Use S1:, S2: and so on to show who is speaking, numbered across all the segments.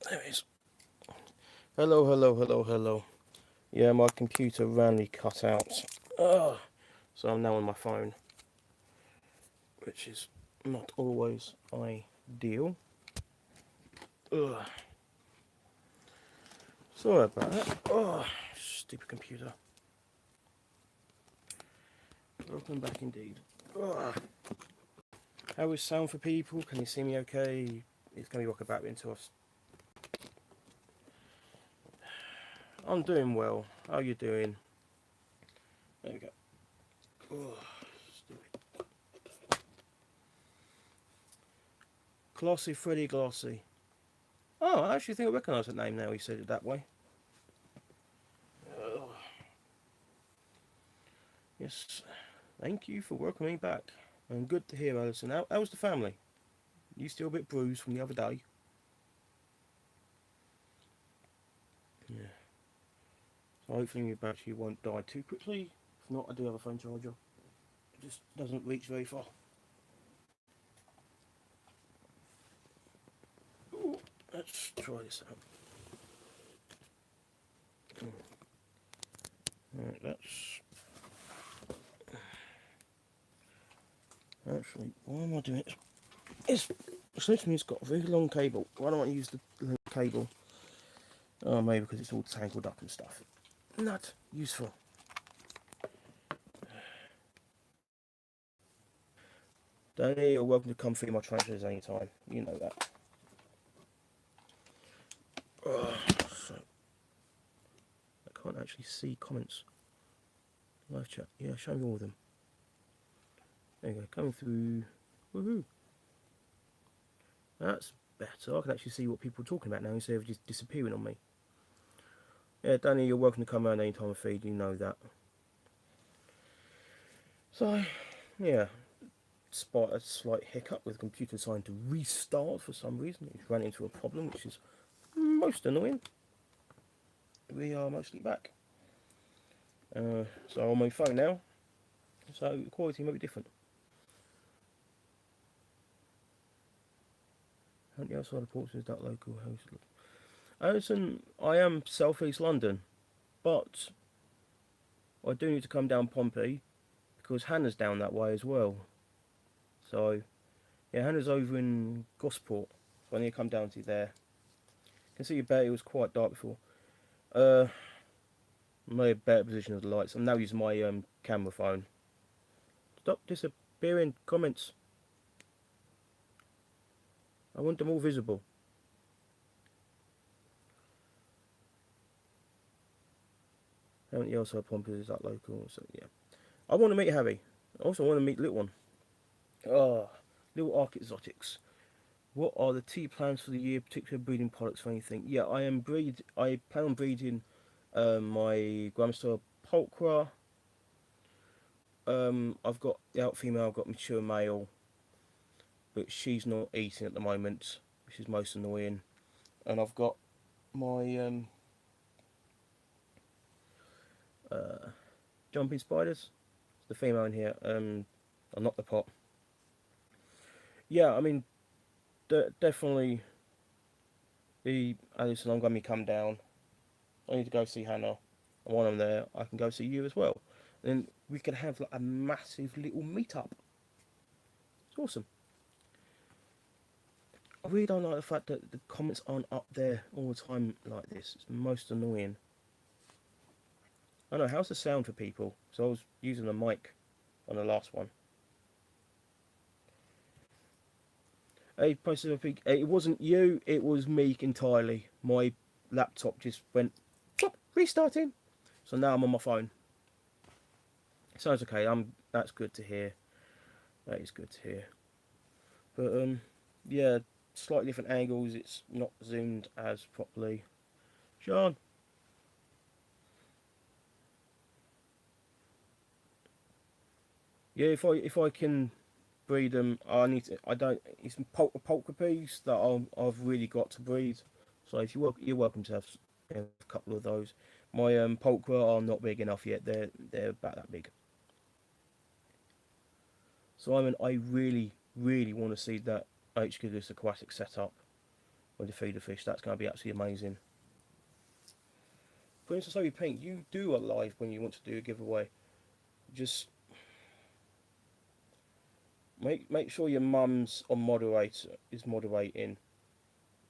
S1: There it is. Hello, hello, hello, hello. Yeah, my computer randomly cut out. Ugh. So I'm now on my phone, which is not always ideal. Ugh. Sorry about that. Oh, stupid computer. Welcome back indeed. Ugh. How is sound for people? Can you see me okay? It's going to be rock about into us. I'm doing well. How are you doing? There we go. Ugh. Stupid. Glossy Freddy Glossy. Oh, I actually think I recognise that name now. He said it that way. Ugh. Yes. Thank you for welcoming me back. And good to hear, Alison. How's the family? You still a bit bruised from the other day? Yeah. So hopefully your battery won't die too quickly. If not, I do have a phone charger. It just doesn't reach very far. Ooh, let's try this out. Right, that's... Actually, why am I doing it? It's literally it's got a very long cable. Why don't I use the cable? Oh, maybe because it's all tangled up and stuff. Not useful. Danny, you're welcome to come through my transfers anytime. You know that. So, I can't actually see comments. Live chat. Yeah, show me all of them. There you go. Coming through. Woohoo. That's better. I can actually see what people are talking about now instead of just disappearing on me. Yeah, Danny, you're welcome to come around anytime I feed. You know that. So, yeah. Despite a slight hiccup with the computer deciding to restart for some reason, it's ran into a problem which is most annoying. We are mostly back. So I'm on my phone now, so the quality might be different. Aren't you outside of Portsmouth, that local host? Alison, I am South East London, but I do need to come down Pompey because Hannah's down that way as well. So, yeah, Hannah's over in Gosport, so I need to come down to there. You can see your better, it was quite dark before. Uh, my better position of the lights. I'm now using my camera phone. Stop disappearing comments. I want them all visible. Haven't you also Pompey is that local? So yeah. I want to meet Harry. I also want to meet Little One. Oh, Little Arc Exotics. What are the tea plans for the year, particular breeding products for anything? Yeah, I plan on breeding my Gramstar Pulchra. I've got the out female, I've got mature male, but she's not eating at the moment, which is most annoying. And I've got my uh, jumping spiders, the female in here. I'll knock the pot. Yeah, I mean, definitely the Alison, I'm going to come down. I need to go see Hannah. And while I'm there, I can go see you as well. And then we can have like a massive little meetup. It's awesome. I really don't like the fact that the comments aren't up there all the time like this. It's most annoying. I don't know, how's the sound for people? So I was using a mic on the last one. Hey, it wasn't you, it was me entirely. My laptop just went restarting. So now I'm on my phone. Sounds okay. That's good to hear. That is good to hear. But yeah, slightly different angles. It's not zoomed as properly. Sean. Yeah, if I can breed them, I need to. I don't. It's pulchripes that I've really got to breed. So if you're welcome to have a couple of those. My pulchra are not big enough yet. They're about that big. Simon, I really want to see that H. Gigas aquatic setup. when you feed the fish. That's going to be absolutely amazing. For instance, so Pink, you do a live when you want to do a giveaway. Just make sure your mum's on moderator is moderating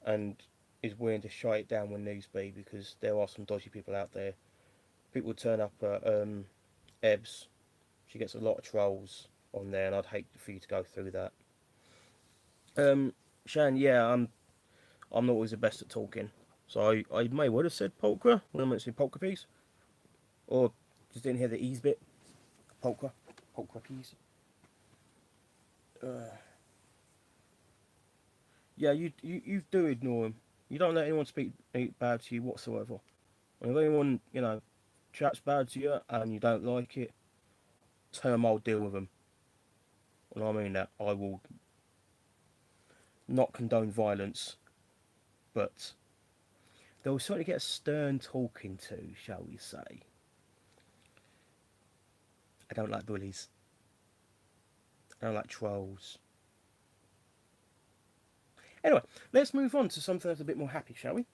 S1: and is willing to shut it down when needs be, because there are some dodgy people out there. People turn up at Ebbs. She gets a lot of trolls on there, and I'd hate for you to go through that. Shan, yeah, I'm not always the best at talking, so I may well have said polka when I mentioned polka piece, or just didn't hear the ease bit. Polka piece. Yeah, you do ignore them. You don't let anyone speak bad to you whatsoever. And if anyone, chats bad to you and you don't like it, tell them I'll deal with them. And I mean that. I will not condone violence, but they'll certainly get a stern talking to, shall we say. I don't like bullies. I don't like trolls. Anyway, let's move on to something that's a bit more happy, shall we?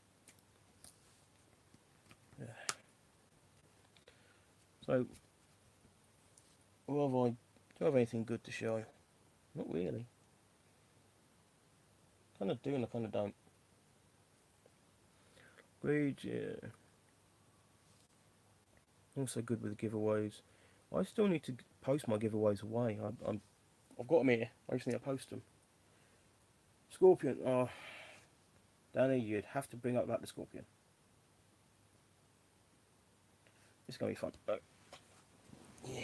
S1: So, do I have anything good to show? Not really. Kind of do and I kind of don't. Great, yeah. Also good with the giveaways. I still need to post my giveaways away. I've got them here. I just need to post them. Scorpion. Oh, Danny, you'd have to bring up about the scorpion. It's gonna be fun. Oh. Yeah.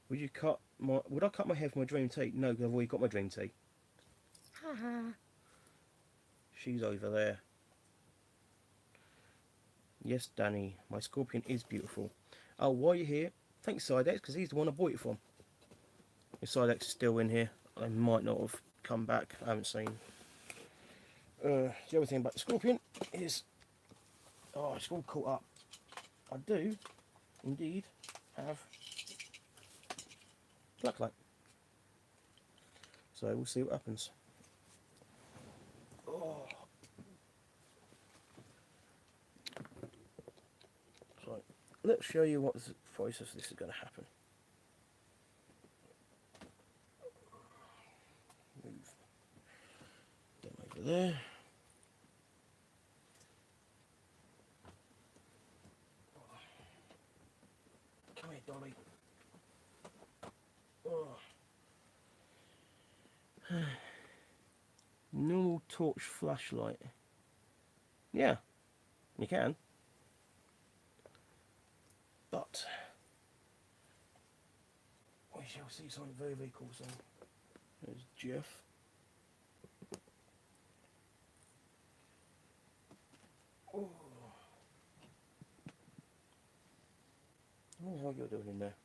S1: Would I cut my hair for my dream tea? No, because I've already got my dream tea. Haha. She's over there. Yes, Danny, my scorpion is beautiful. Oh, while you're here, thanks Sidex, because he's the one I bought it from. If Sidex is still in here, I might not have come back. I haven't seen. The other thing about the scorpion is, it's all caught up. I do, indeed, have blacklight. So we'll see what happens. Oh. So let's show you what the process this is going to happen. Move them over there. Come here, Dolly. Oh. Normal torch flashlight. Yeah, you can. But we shall see something very, very cool soon. There's Jeff. Oh. I don't know how you're doing in there.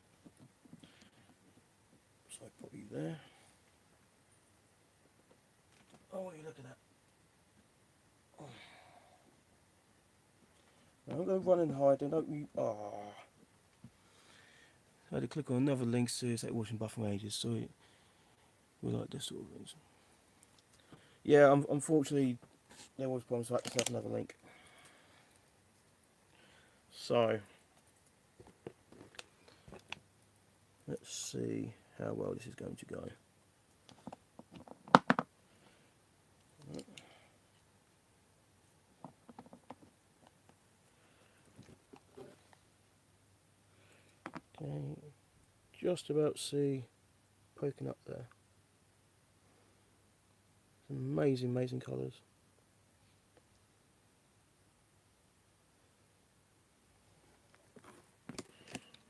S1: So I put you there. Oh, what are you looking at? Oh. Don't go running and hiding, don't you? I had to click on another link to it's like watching Buffering Ages, so we like this sort of things. Yeah, unfortunately, there was problems, so I had to set another link. So, let's see how well this is going to go. Okay, just about see poking up there. Amazing, amazing colours.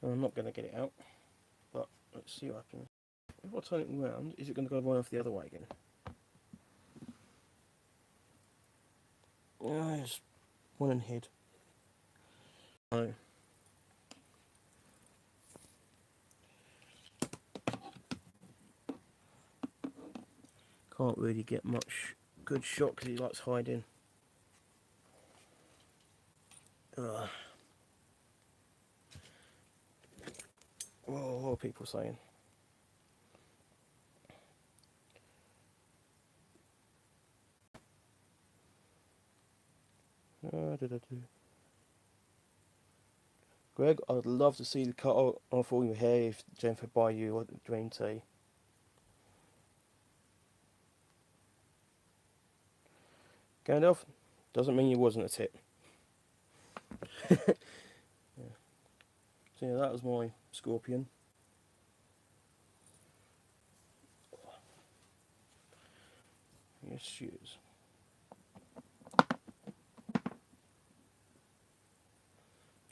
S1: I'm not going to get it out, but let's see what happens. If I turn it around, is it going to go right off the other way again? Oh, it's one and hid. No. Can't really get much good shot because he likes hiding. Ugh. What are people saying? Greg, I'd love to see the cut off all your hair if Jennifer buy you a dream tea. Gandalf, doesn't mean you wasn't a tip. Yeah. So yeah, that was my scorpion. Yes, she is.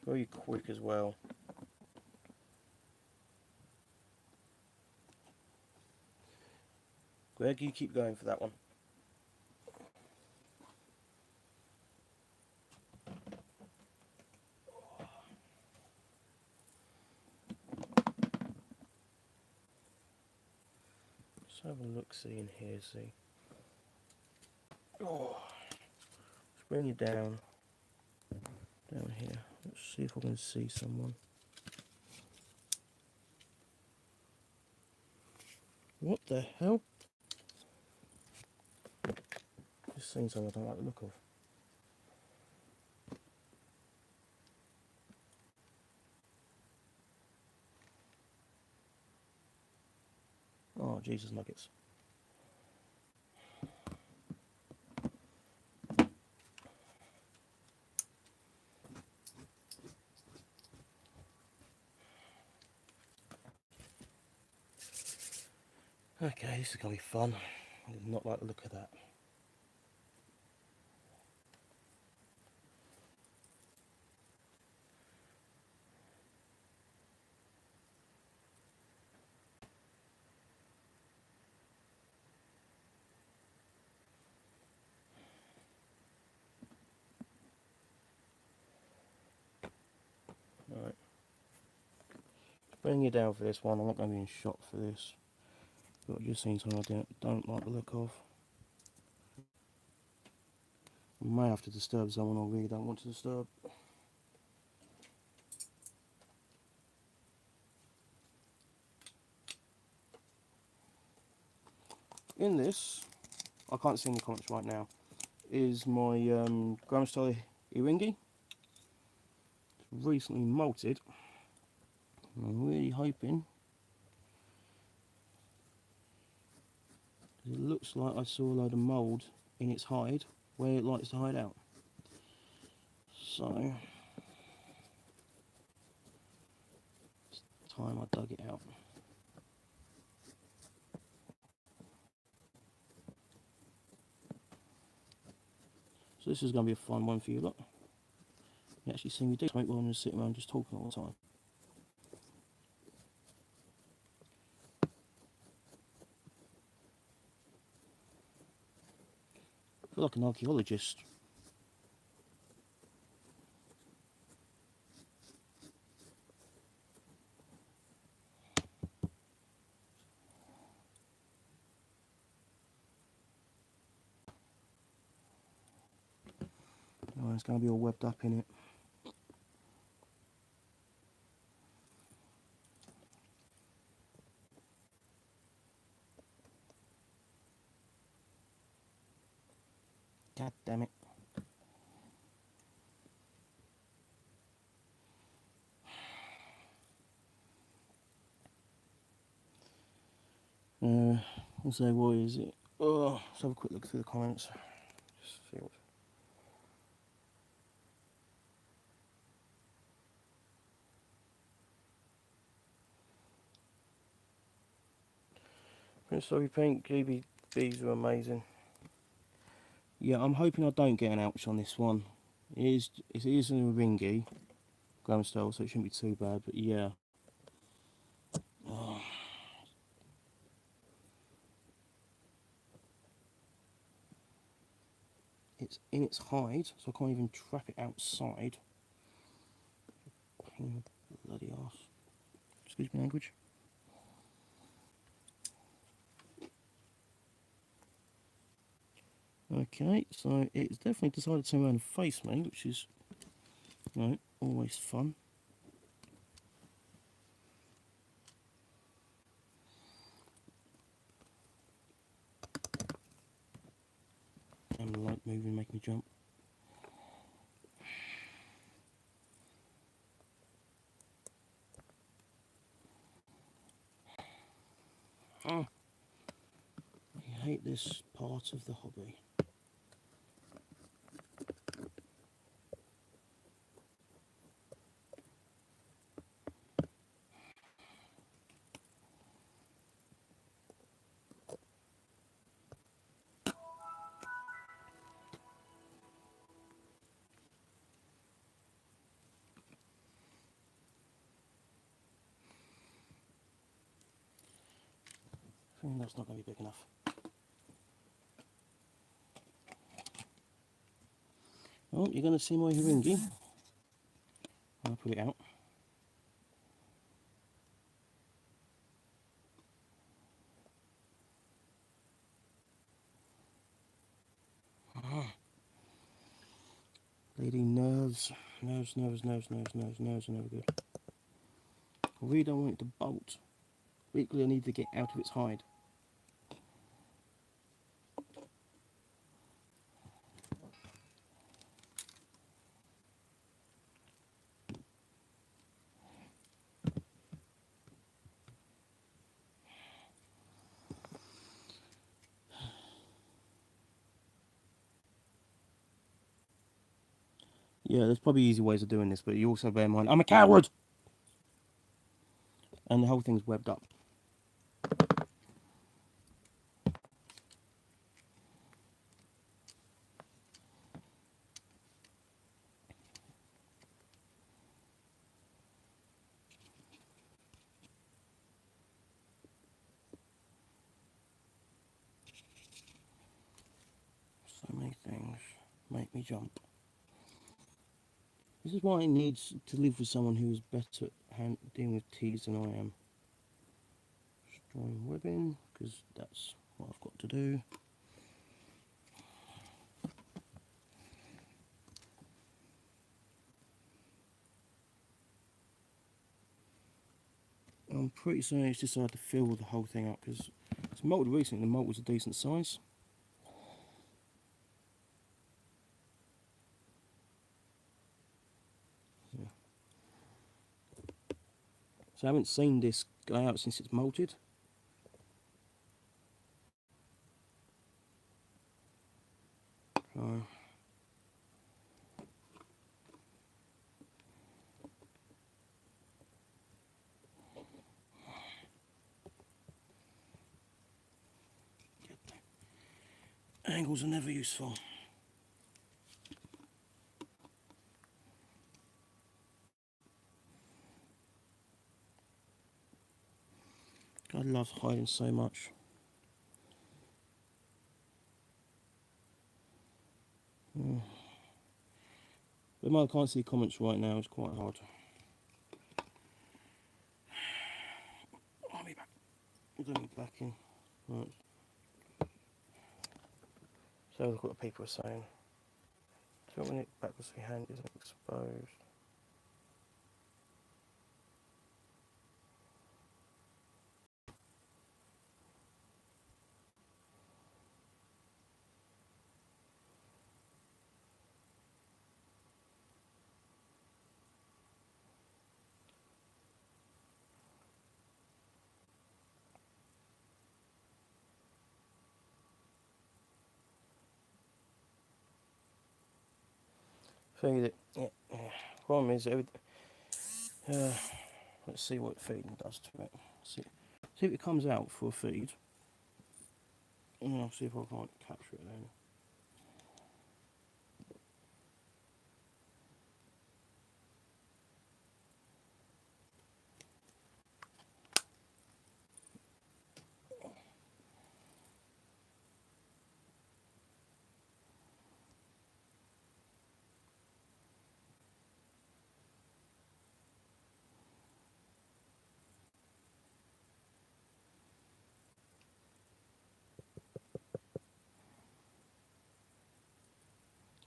S1: Very quick as well. Greg, you keep going for that one. Let's have a look, see in here, see. Oh, let's bring you down here. Let's see if I can see someone. What the hell? Just seen someone I don't like the look of. Oh, Jesus nuggets. Okay, this is going to be fun. I did not like the look of that. Right. Bring you down for this one. I'm not going to be in shot for this. But I've just seen something I don't like the look of. I may have to disturb someone I really don't want to disturb. In this, I can't see any comments right now, is my Gramstyle Iringi. It's recently molted. I'm really hoping, it looks like I saw a load of mould in its hide where it likes to hide out. So, it's time I dug it out. So this is going to be a fun one for you lot. You actually see me do something rather than sitting around just talking all the time. I feel like an archaeologist. Oh, it's going to be all webbed up in it. God damn it. Let's say, what is it? Oh, let's have a quick look through the comments. Just see what. Prince Sorry Pink, GBBs are amazing. Yeah, I'm hoping I don't get an ouch on this one. It is a ringy Gramstyle, so it shouldn't be too bad, but yeah. Oh. It's in its hide, so I can't even trap it outside. Pain in the bloody arse. Excuse me, language. Okay, so it's definitely decided to turn around and face me, which is, you know, always fun. And the light moving, making me jump. I hate this part of the hobby. I think that's not going to be big enough. Oh, you're going to see my haringi. I'll put it out. Lady, nerves are never good. I really don't want it to bolt. But equally, I need to get out of its hide. Yeah, there's probably easy ways of doing this, but you also bear in mind, I'm a coward! And the whole thing's webbed up. So many things make me jump. This is why I need to live with someone who is better at dealing with teas than I am. Destroying webbing, because that's what I've got to do. I'm pretty certain it's decided to fill the whole thing up, because it's molted recently, the mold was a decent size. Yeah. So I haven't seen this go out since it's molted. So angles are never useful. God loves hiding so much. But I can't see comments right now, it's quite hard. I'll be back. I'm doing it back in. Right. So look what the people are saying. Tilting it backwards so your hand isn't exposed. Feed it. Yeah. Problem is, let's see what feeding does to it. See if it comes out for a feed. And I'll see if I can't capture it then.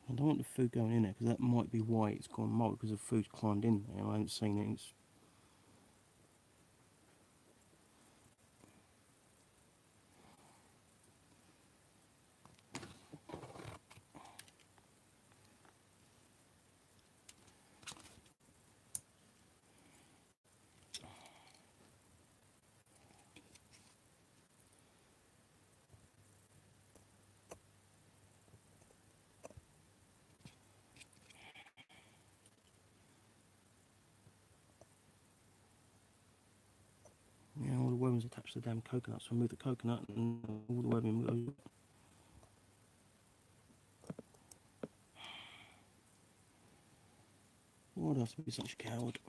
S1: I don't want the food going in there because that might be why it's gone mold, because the food's climbed in there. I haven't seen it. springs attached to the damn coconut, so I move the coconut and all the webbing goes. Why do I have to be such a coward?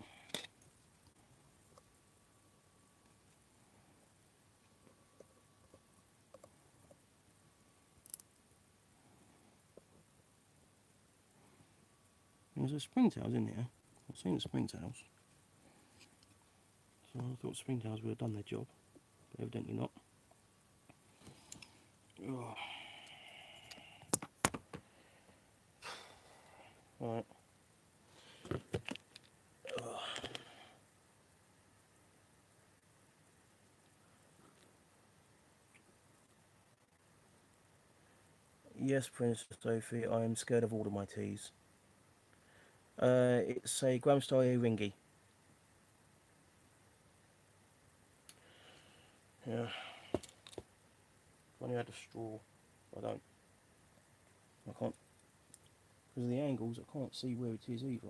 S1: There's a springtails in there. I've seen the springtails. So I thought springtails would have done their job, but evidently not. Oh. Right. Oh. Yes, Princess Sophie, I am scared of all of my teas. It's a Gramstyle Ringy. Yeah. If only I had a straw. I don't. I can't. Because of the angles, I can't see where it is either.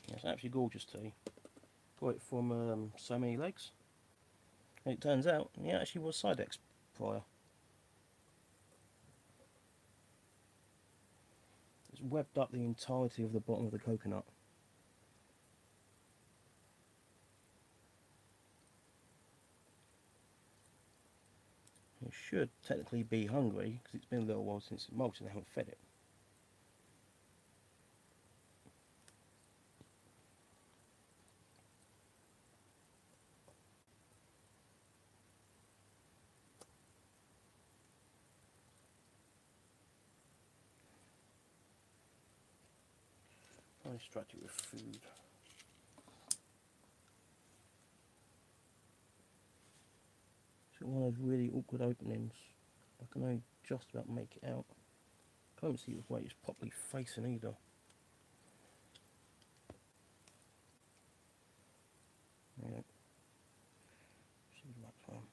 S1: Yeah, it's an absolutely gorgeous tea. Got it from So Many Legs. And it turns out, he actually was Sidex prior. It's webbed up the entirety of the bottom of the coconut. It should technically be hungry, because it's been a little while since it molted and I haven't fed it. I'll distract it with food. It's got one of those really awkward openings. I can only just about make it out. Can't even see which way it's properly facing either. Yeah. See the right one.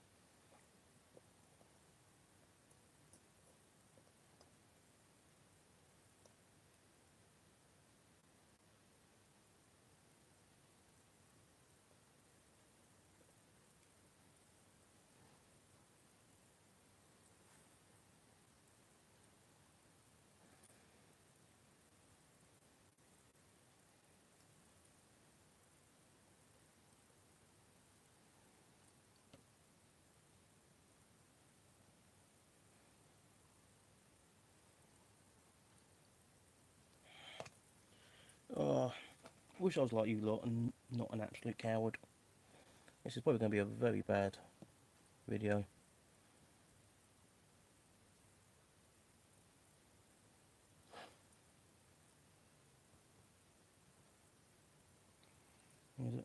S1: Oh, wish I was like you lot and not an absolute coward. This is probably going to be a very bad video.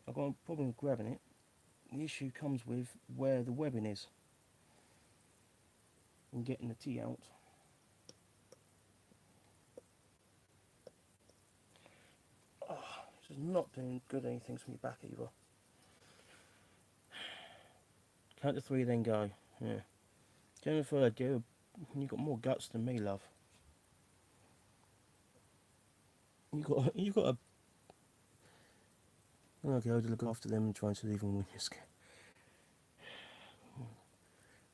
S1: I've got a problem with grabbing it. The issue comes with where the webbing is and getting the tea out. Oh, this is not doing good anything from your back either. Count to 3, then go. Yeah. Jennifer, dear, you've got more guts than me, love. You've got a. Okay, I'll look after them and try to leave them when you're scared.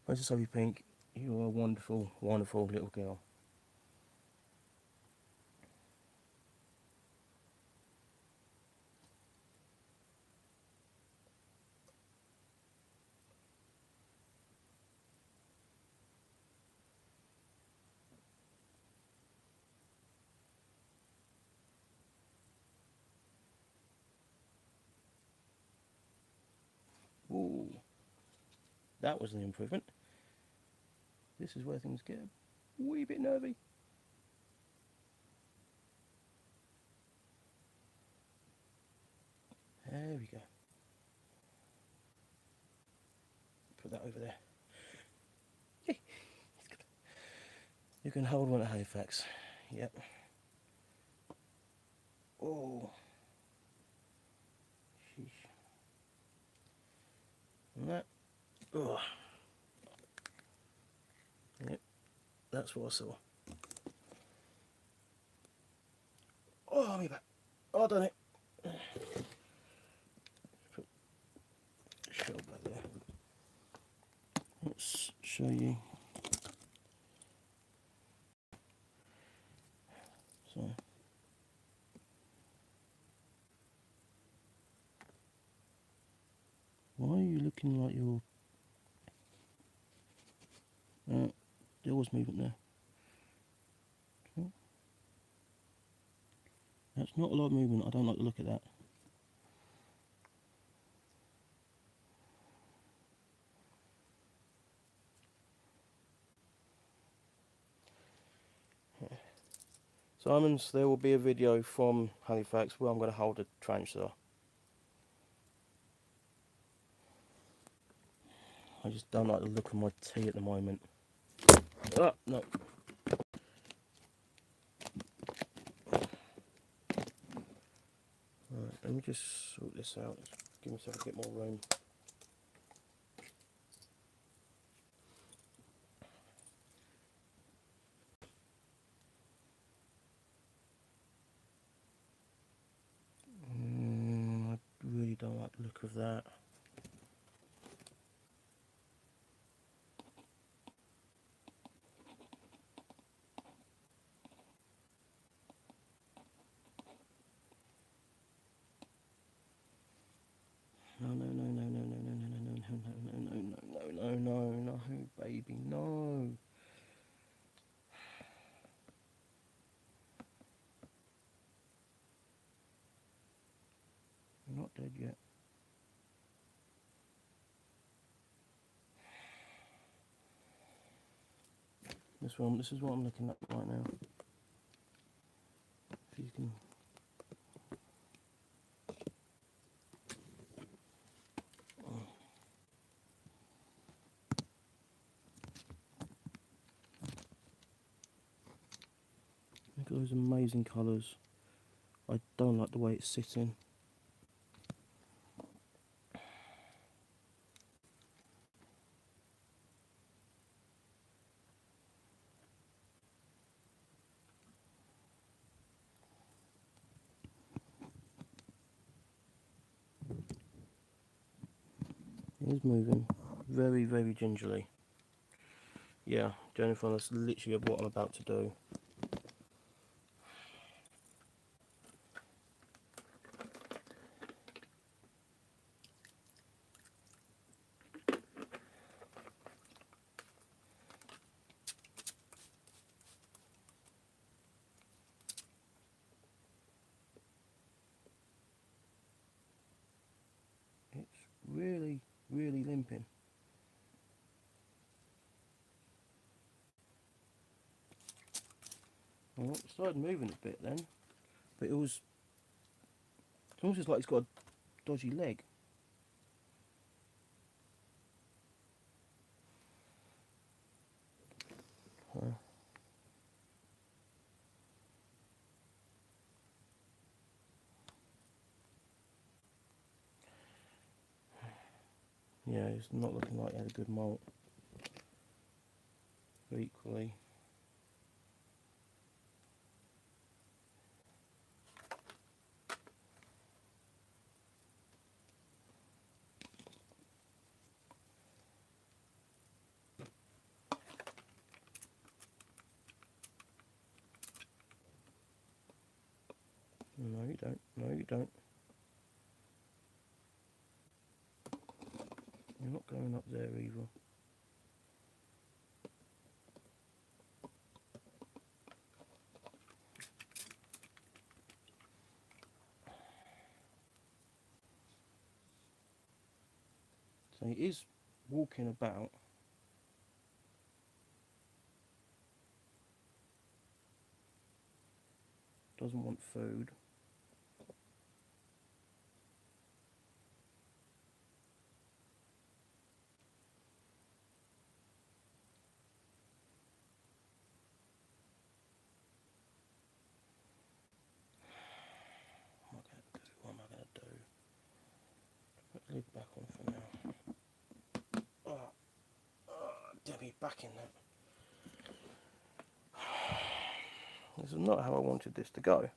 S1: Princess Sophie Pink, you are a wonderful, wonderful little girl. Ooh, that was an improvement. This is where things get a wee bit nervy. There we go. Put that over there. You can hold one at Halifax. Yep. Oh. Sheesh. And that Oh. Yep, that's what I saw. Oh, me back. Oh, I done it. Put the shell back there. Let's show you. So, why are you looking like you're... there was movement there. Okay. That's not a lot of movement. I don't like the look of that. Simons, there will be a video from Halifax where I'm going to hold a tarantula. I just don't like the look of my tea at the moment. Ah, no. Right, let me just sort this out. Give myself a bit more room. I really don't like the look of that. No, no, no, no, no, no, no, no, no, no, no, no, no, no, no, no, baby, no. You're not dead yet. This is what I'm looking at right now. If you can. Look at those amazing colours. I don't like the way it's sitting. It is moving very, very gingerly. Yeah, Jennifer, that's literally what I'm about to do. It's really, really limping. Well, it started moving a bit then, but it's almost like it's got a dodgy leg. Yeah, it's not looking like it had a good molt. But equally. No, you don't. No, you don't. You're not going up there either. So he is walking about. Doesn't want food. What am I going to do? Put the lid back on for now. Oh. Debbie back in that. This is not how I wanted this to go.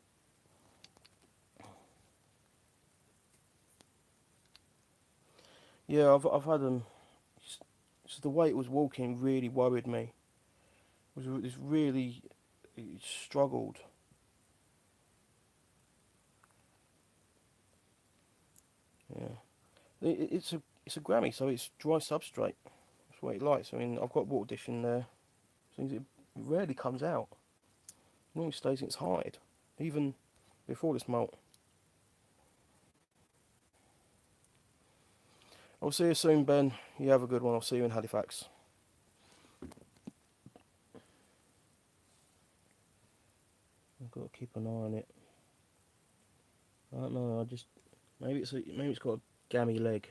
S1: Yeah, I've had so the way it was walking really worried me. It's really it struggled. Yeah, it's a Grammy, so it's dry substrate. That's what it likes. I mean, I've got water dish in there. Seems it rarely comes out. It normally stays in its hide, even before this molt. I'll see you soon, Ben. You have a good one. I'll see you in Halifax. I've got to keep an eye on it. I don't know. Maybe it's got a gammy leg.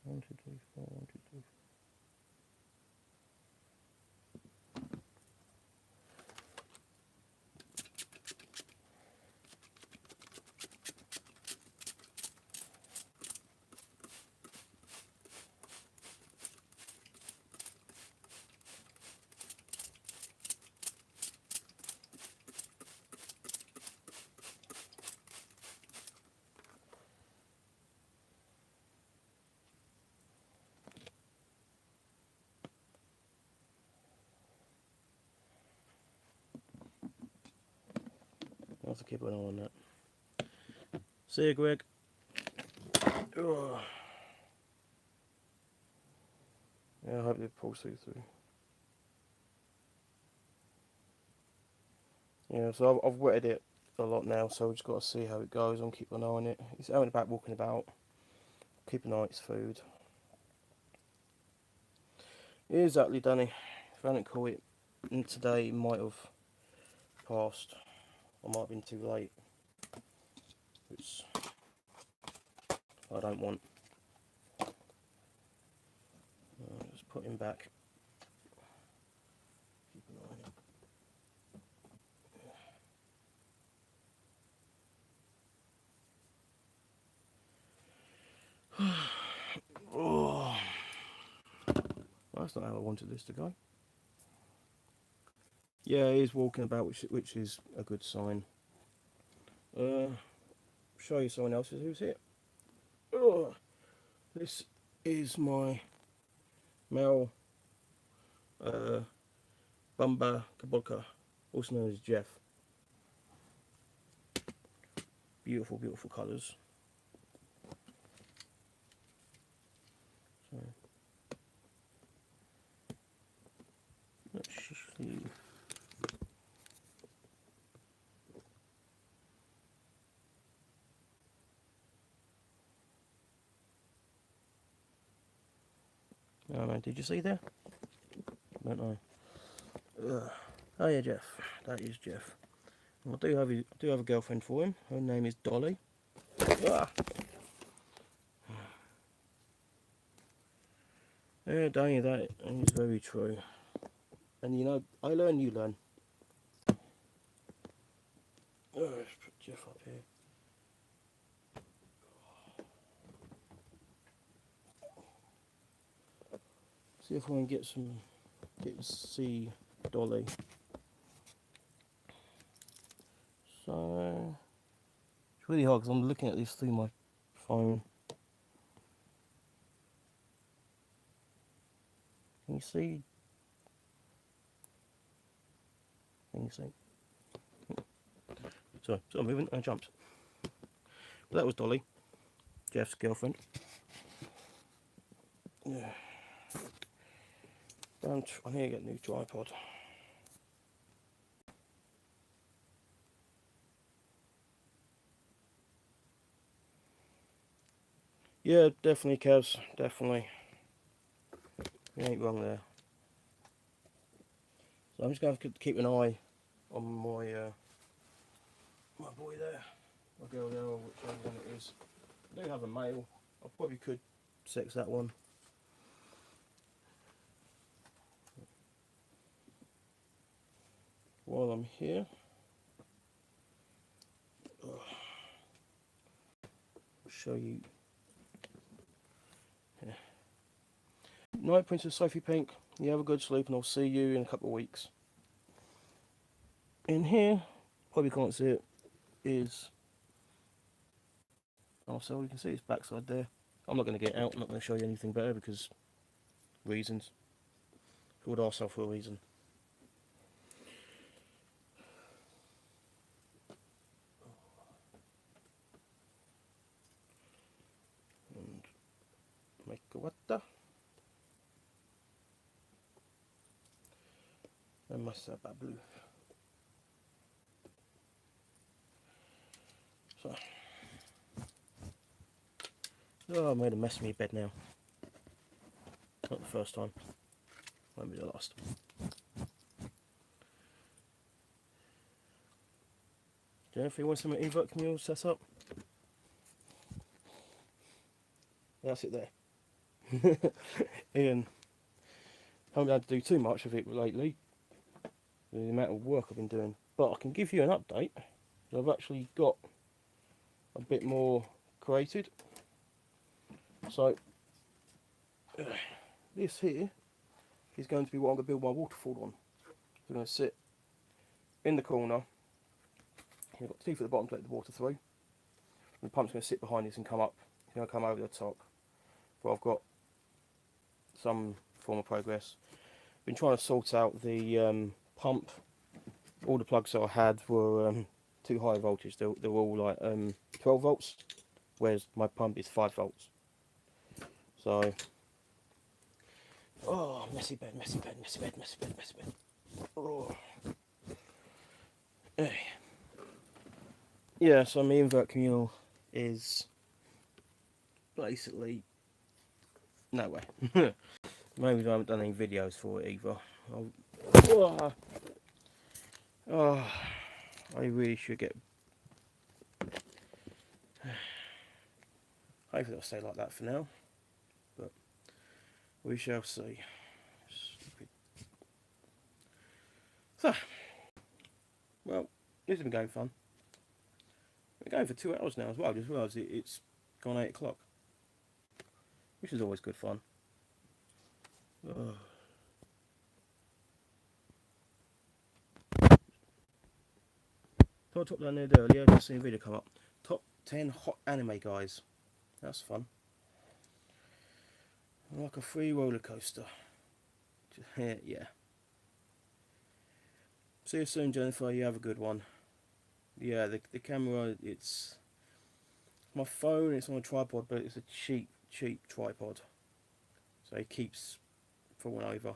S1: One, two, three, four. 1, 2, 3. I'll have to keep an eye on that. See you, Greg. Ugh. Yeah, I hope it pulls through. Yeah, so I've wetted it a lot now, so we've just got to see how it goes and keep an eye on it. It's out and about, walking about. Keep an eye on its food. Exactly, Danny. If I hadn't caught it today, it might have passed. I might have been too late. Which I don't want. Just put him back. Keep an eye on it. Oh, that's not how I wanted this to go. Yeah, he is walking about, which is a good sign. Show you someone else who's here. Oh, this is my male Bumba Kaboka, also known as Jeff. Beautiful, beautiful colours. So, let's see. Oh man, did you see there? Don't know. Oh yeah, Jeff. That is Jeff. I do have a girlfriend for him. Her name is Dolly. Ah. Yeah, Danny, that is very true. And you know, I learn, you learn. Oh, let's put Jeff up here. See if I can get to see Dolly. So it's really hard because I'm looking at this through my phone. Can you see? Can you see? So I'm moving and I jumped. But that was Dolly, Jeff's girlfriend. Yeah. I need to get a new tripod. Yeah, definitely, Kevs, definitely. You ain't wrong there. So I'm just going to have to keep an eye on my boy there, my girl there, or whichever one it is. I do have a male. I probably could sex that one. While I'm here, I'll show you night, Princess Sophie Pink. You have a good sleep, and I'll see you in a couple of weeks. In here, probably can't see it, is... Oh, so you can see its backside there. I'm not going to get out. I'm not going to show you anything better because reasons. Called ourselves for a reason. And make a water. And massa bablu. So. Oh, I made a mess of my bed now. Not the first time. Won't be the last. Jennifer, you want some invert communal set up? That's it there. Ian, haven't been able to do too much of it lately, the amount of work I've been doing. But I can give you an update. I've actually got a bit more created. So, this here is going to be what I'm going to build my waterfall on. It's going to sit in the corner. You've got teeth at the bottom to let the water through. And the pump's going to sit behind this and come up. It's going to come over the top. But I've got some form of progress. Been trying to sort out the pump. All the plugs that I had were too high voltage. They're all like 12 volts, whereas my pump is 5 volts. So, oh, messy bed, messy bed, messy bed, messy bed, messy bed. Oh. Yeah, so my invert communal is basically nowhere. Maybe I haven't done any videos for it either. Oh, I really should get... Hopefully it'll stay like that for now, but we shall see. Stupid. So, well, this has been going fun. We're going for 2 hours now as well. I just realised it's gone 8 o'clock, which is always good fun. Top down there earlier, just seen a video come up. Top 10 hot anime guys. That's fun. Like a free roller coaster. Yeah. See you soon, Jennifer. You have a good one. Yeah, the camera, it's my phone. It's on a tripod, but it's a cheap tripod, so it keeps falling over.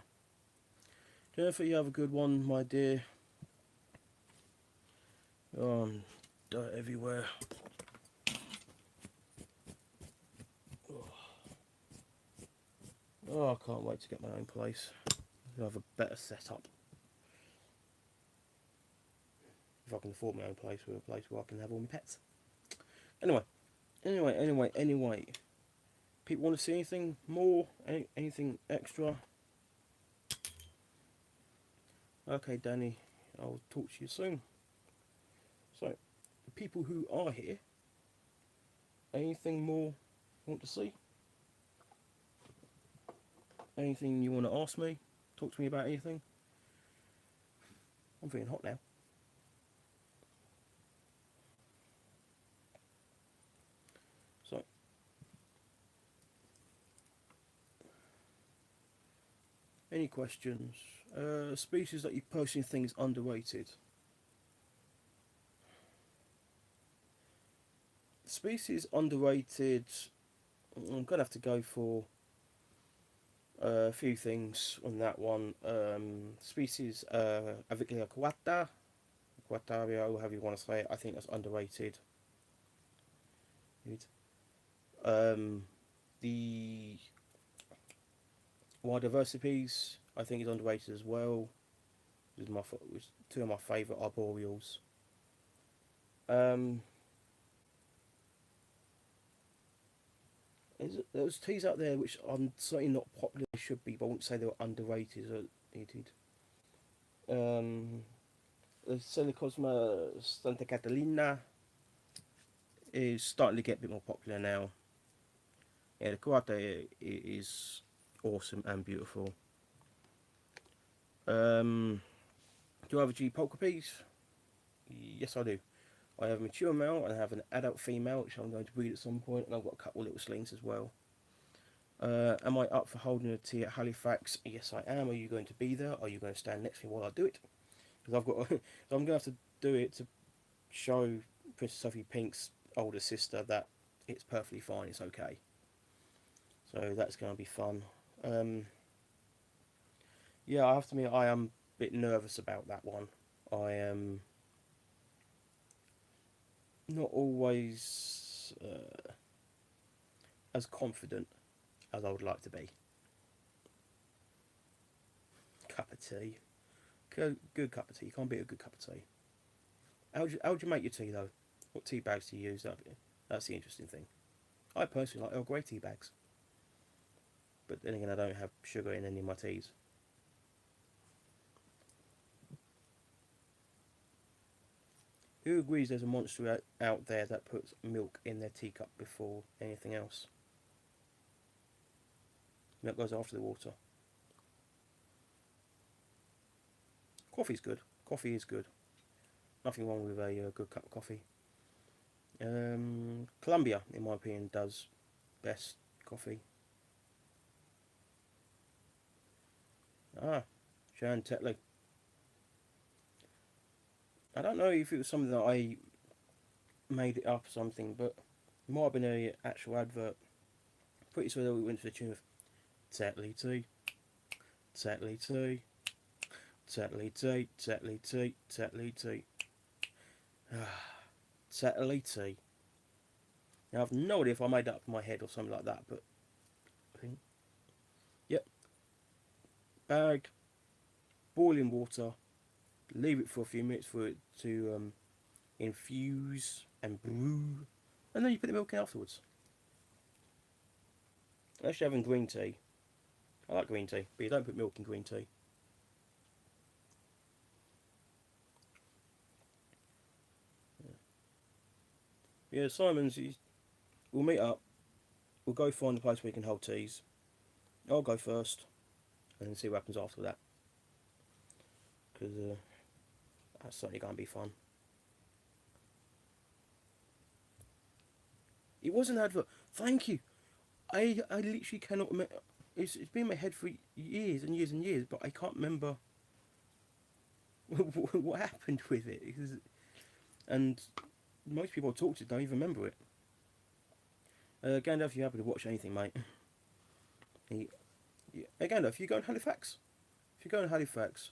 S1: Jennifer, you have a good one, my dear. Dirt everywhere. Oh, I can't wait to get my own place. I'll have a better setup. If I can afford my own place, with a place where I can have all my pets. Anyway. People want to see anything more? Anything extra? Okay, Danny, I'll talk to you soon. So, the people who are here, anything more you want to see? Anything you want to ask me? Talk to me about anything? I'm feeling hot now. So, any questions? Species that you personally think is underrated. Species underrated, I'm going to have to go for a few things on that one. Species Avicula Quatta, however you want to say it, I think that's underrated. The Widiversipes, I think, is underrated as well. Two of my favourite arboreals. There's teas out there which are certainly not popular, they should be, but I wouldn't say they were underrated. The Celicosma Santa Catalina is starting to get a bit more popular now. Yeah, the Karate is awesome and beautiful. Do I have a G polka piece? Yes, I do. I have a mature male and I have an adult female, which I'm going to breed at some point, and I've got a couple of little slings as well. Am I up for holding a tea at Halifax? Yes, I am. Are you going to be there? Are you going to stand next to me while I do it? Because I've got, I'm going to have to do it to show Princess Sophie Pink's older sister that it's perfectly fine. It's okay. So that's going to be fun. Um, yeah, I have to admit I am a bit nervous about that one. I am not always as confident as I would like to be. Cup of tea. Good cup of tea. You can't beat a good cup of tea. How do you make your tea though? What tea bags do you use? That's the interesting thing. I personally like Earl Grey tea bags. But then again, I don't have sugar in any of my teas. Who agrees there's a monster out there that puts milk in their teacup before anything else? Milk goes after the water. Coffee's good. Coffee is good. Nothing wrong with a good cup of coffee. Colombia, in my opinion, does best coffee. Ah, Jan Tetley. I don't know if it was something that I made it up or something, but it might have been an actual advert. Pretty sure that we went to the tune of Tetley tea, Tetley tea, Tetley tea, Tetley tea, Tetley tea. Tetley tea. Now I've no idea if I made that up in my head or something like that, but I think, yep. Bag, boiling water, leave it for a few minutes for it to infuse and brew, and then you put the milk in afterwards. Unless you're having green tea. I like green tea, but you don't put milk in green tea. Yeah, Simon's, we'll meet up. We'll go find a place where we can hold teas. I'll go first, and then see what happens after that. Because that's certainly going to be fun. It was an advert. Thank you. I literally cannot remember. It's been in my head for years and years and years, but I can't remember what happened with it. And most people I talk to don't even remember it. Gandalf, you're happy to watch anything, mate. Gandalf, you go in Halifax? If you go in Halifax,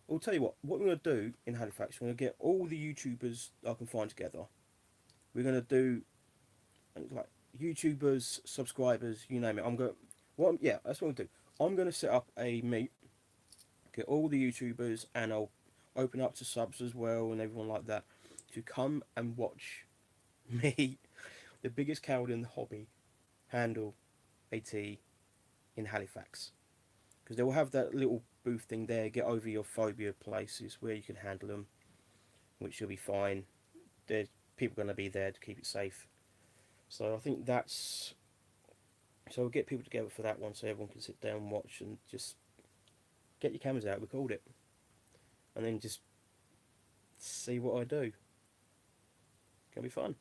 S1: I'll tell you what we're going to do in Halifax. We're going to get all the YouTubers I can find together. We're going to do like YouTubers, subscribers, you name it. That's what I'm going to do. I'm going to set up a meet, get all the YouTubers, and I'll open up to subs as well and everyone like that to come and watch me, the biggest coward in the hobby, handle a tea in Halifax. Because they will have that little booth thing there, get over your phobia places where you can handle them, which will be fine. There's people going to be there to keep it safe. So I think that's... So we'll get people together for that one so everyone can sit down and watch and just get your cameras out, record it. And then just see what I do. It's going to be fun.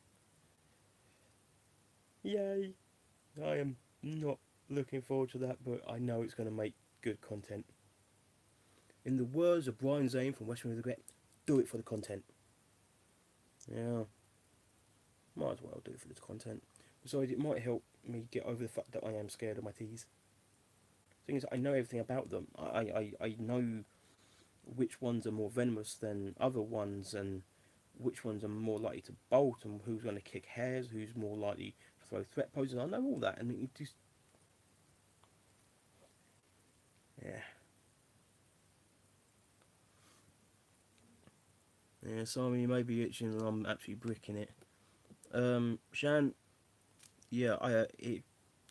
S1: Yay! I am not looking forward to that, but I know it's going to make good content. In the words of Brian Zane from Western Regret, do it for the content. Yeah. Might as well do it for the content. Besides, it might help me get over the fact that I am scared of my teas. The thing is, I know everything about them. I know which ones are more venomous than other ones, and which ones are more likely to bolt, and who's going to kick hairs, who's more likely to throw threat poses. I know all that, and it just... Yeah. Yeah, Simon, you may be itching and I'm absolutely bricking it. Shan, yeah, it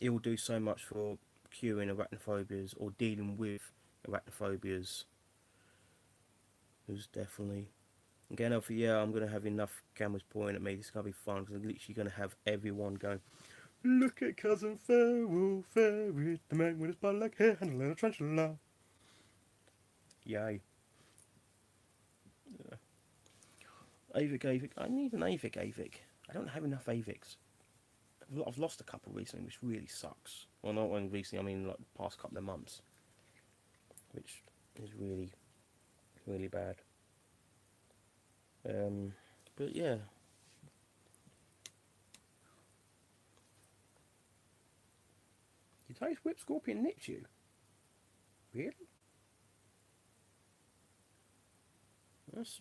S1: will do so much for curing arachnophobias or dealing with arachnophobias. There's definitely... Again, I'm going to have enough cameras pointing at me. This is going to be fun because I'm literally going to have everyone going, Look at cousin Feral Fairy, the man with his body like hair and a little tarantula. Yay. Avic. I need an Avic. I don't have enough Avics. I've lost a couple recently, which really sucks. Well, not one recently, I mean like the past couple of months. Which is really, really bad. But yeah. You taste whip scorpion nips you? Really?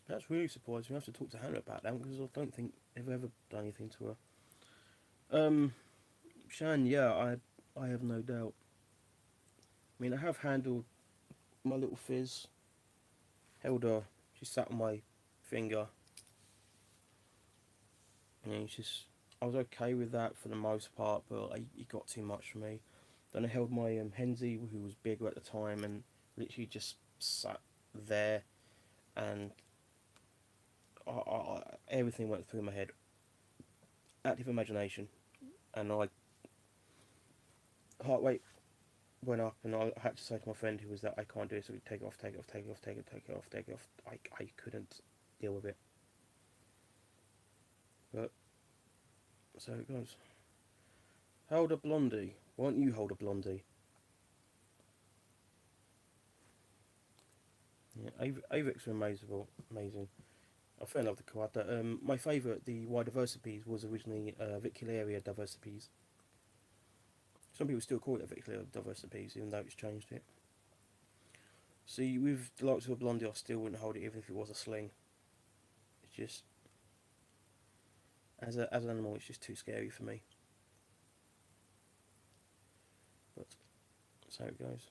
S1: That's really surprising. We have to talk to Hannah about that because I don't think they've ever done anything to her. Shan, yeah, I have no doubt. I mean, I have handled my little fizz. Held her. She sat on my finger. And I was okay with that for the most part, but it got too much for me. Then I held my Henzie, who was bigger at the time, and literally just sat there, and everything went through my head. Active imagination, and heart rate went up, and I had to say to my friend who was that I can't do it, so take it off, take it off, take it off, take it, take it off, take it off. I couldn't deal with it, but so it goes. Hold a blondie. Why don't you hold a blondie? Yeah, Avix are amazing. I fell in love with the Kawada. My favourite, the Y diversipies, was originally Vicularia diversipies. Some people still call it Vicularia diversipies, even though it's changed it. See, with the likes of a blondie, I still wouldn't hold it even if it was a sling. It's just, as an animal, it's just too scary for me. But that's how it goes.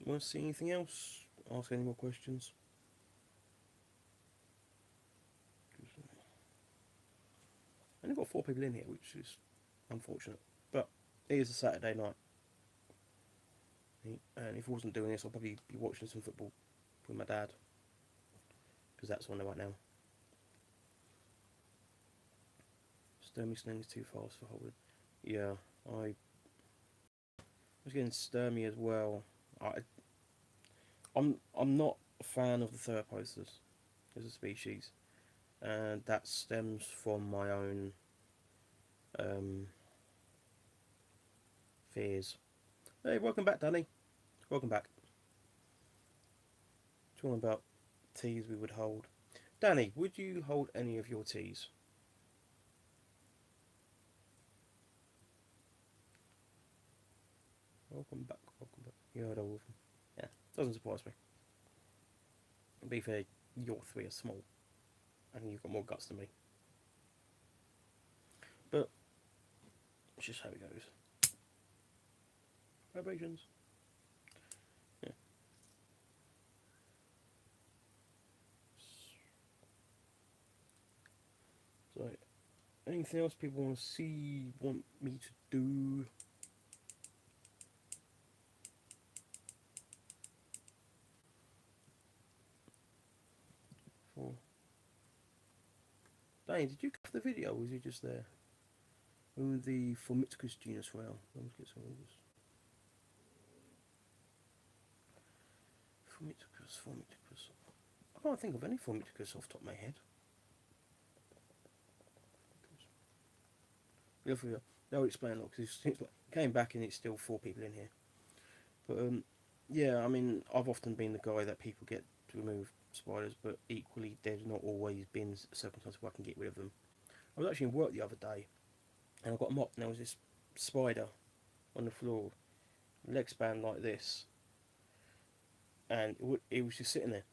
S1: Want to see anything else? Ask any more questions? I only got 4 people in here, which is unfortunate. But it is a Saturday night. And if I wasn't doing this, I'll probably be watching some football with my dad. Because that's on there right now. Sturmy Sling's too fast for holding. Yeah, I was getting Sturmy as well. I'm not a fan of the Theraposters as a species. And that stems from my own fears. Hey, welcome back, Danny. Welcome back. Talking about teas we would hold. Danny, would you hold any of your teas? Welcome back, welcome back. You heard all of them. Yeah, doesn't surprise me. To be fair, your 3 are small, and you've got more guts than me. But it's just how it goes. Vibrations. Yeah. So, anything else people want to see, want me to do? For Danny, did you cut the video, or was you just there? Oh, the Formicticus genus round. Let's get some of this. Formicticus. I can't think of any Formicticus off the top of my head. They'll explain a lot because it came back and it's still 4 people in here. But yeah, I mean, I've often been the guy that people get to remove spiders, but equally there's not always been circumstances where I can get rid of them. I was actually in work the other day, and I got mopped, and there was this spider on the floor, leg span like this, and it was just sitting there,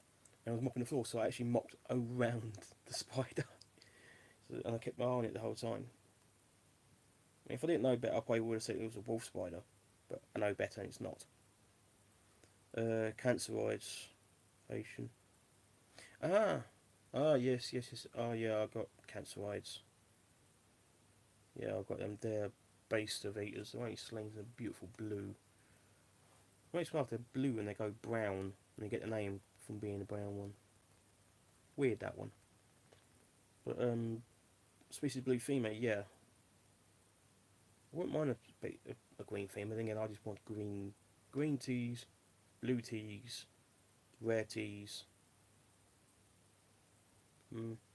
S1: and I was mopping the floor, so I actually mopped around the spider, and I kept my eye on it the whole time. I mean, if I didn't know better, I probably would have said it was a wolf spider, but I know better, and it's not. Canceroids, Asian. Yes. Oh, yeah, I got canceroids. Yeah, I've got them. They're base of eaters. The only slings are beautiful blue. It makes me laugh. They're blue and they go brown, and they get the name from being a brown one. Weird, that one. But species blue female, yeah. wouldn't mind a green theme, but then again, I just want green teas, blue teas, rare teas.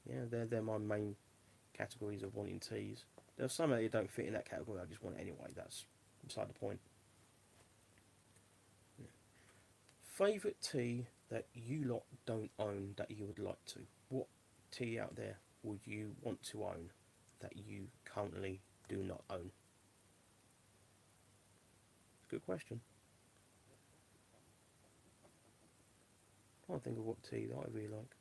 S1: Yeah, they're my main categories of wanting teas. There's some that don't fit in that category. I just want it anyway. That's beside the point. Yeah. Favourite tea that you lot don't own that you would like to? What tea out there would you want to own that you currently do not own? Good question. I can't think of what tea that I really like.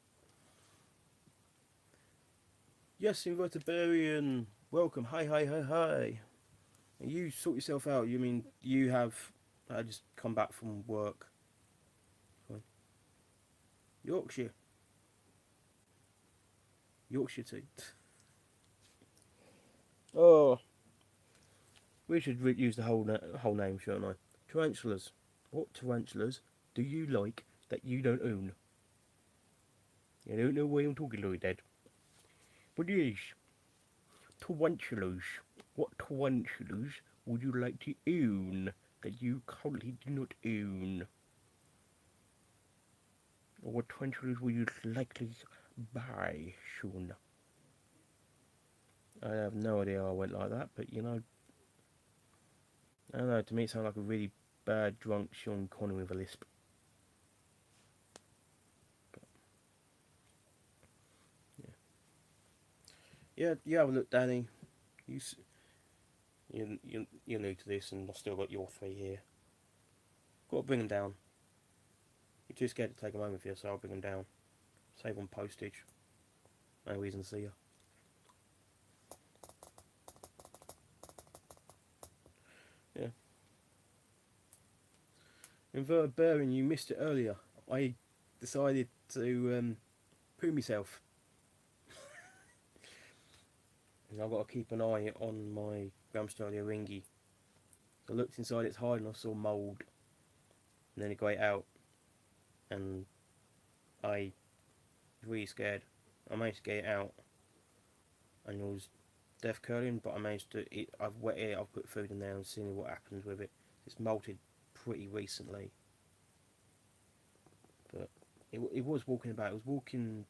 S1: Yes, Invertebrarian. Welcome. Hi, hi, hi, hi. You sort yourself out. You mean you have just come back from work? Fine. Yorkshire. Yorkshire tea. Oh, we should use the whole name, shouldn't I? Tarantulas. What tarantulas do you like that you don't own? You don't know what I'm talking about, Dad. But yes, tarantulas. What tarantulas would you like to own that you currently do not own? Or what tarantulas would you likely buy soon? I have no idea how I went like that, but you know, I don't know, to me it sounded like a really bad drunk Sean Connery with a lisp. Yeah, yeah, you have a look, Danny. You, you're new to this, and I've still got your three here. Got to bring them down. You're too scared to take them home with you, so I'll bring them down. Save on postage. No reason to see you. Yeah. Inverted bearing, you missed it earlier. I decided to poo myself. And I've got to keep an eye on my Gramstalia ringy. So I looked inside its hide and I saw mould. And then it got it out. And I was really scared. I managed to get it out. And it was death curling, but I managed to. I've wet it, I've put food in there and seen what happens with it. It's molted pretty recently. But it was walking about. It was walking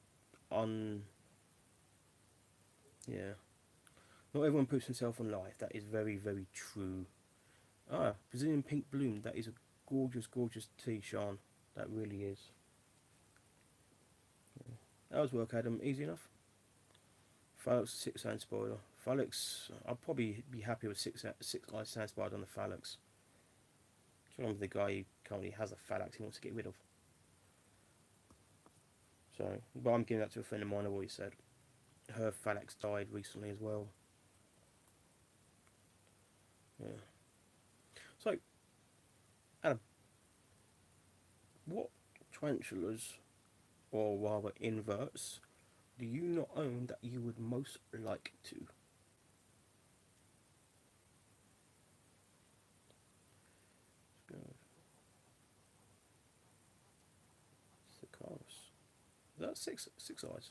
S1: on. Yeah. Not everyone puts himself on life. That is very, very true. Ah, Brazilian pink bloom. That is a gorgeous, gorgeous tea, Sean. That really is. That was work, Adam. Easy enough. Phalanx 6 sand spider. Phalanx, I'll probably be happy with 6 sand spider on the Phalanx. What's wrong with the guy who currently has a Phalanx he wants to get rid of? So, but I'm giving that to a friend of mine, I've already said. Her Phalanx died recently as well. Yeah. So, Adam, what tarantulas, or rather inverts, do you not own that you would most like to? Sicaris. Is that six eyes?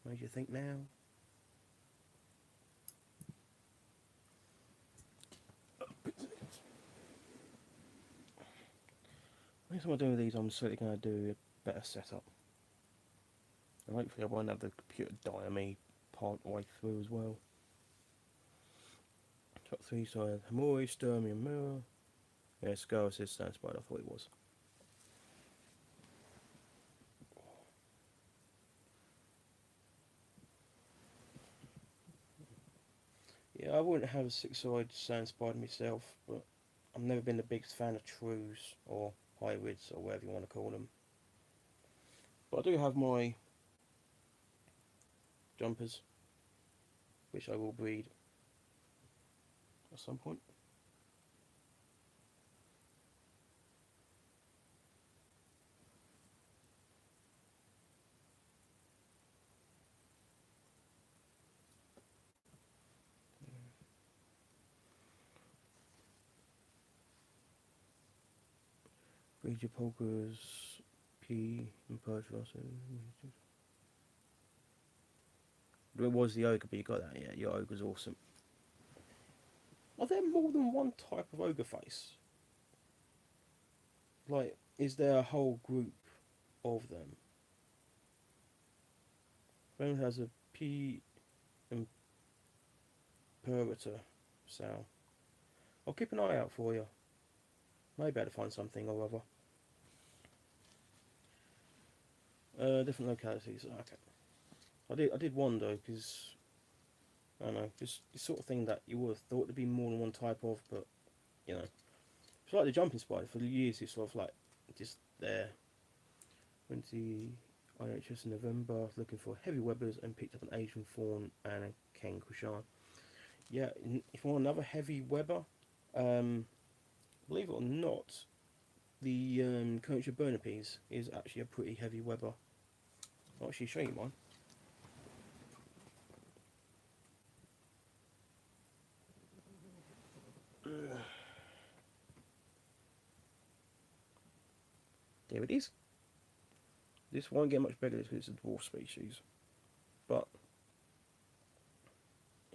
S1: Made you think now? Next time I do these, I'm certainly going to do a better setup. And hopefully I won't have the computer die on me part way through as well. Top 3 sides. Hamori, Sturmy and Mirror. Yeah, Scar says Sand Spider, I thought it was. Yeah, I wouldn't have a 6-eyed Sand Spider myself, but I've never been the biggest fan of Trues or Hybrids or whatever you want to call them. But I do have my jumpers, which I will breed at some point. Breed your polkas, P and Perch. It was the ogre, but you got that. Yeah, your ogre's awesome. Are there more than one type of ogre face? Like, is there a whole group of them? One has a P imperator sound. I'll keep an eye out for you. Maybe I'll find something or other. Different localities. Okay. I did wonder because I don't know, just the sort of thing that you would have thought there'd be more than one type of, but you know, it's like the jumping spider. For years, it's sort of like just there. Went to the IHS in November looking for heavy webbers and picked up an Asian fawn and a Ken Kushan. Yeah, if you want another heavy webber, believe it or not, the Concha Bernapes is actually a pretty heavy webber. I'll actually show you mine. There it is. This won't get much bigger because it's a dwarf species, but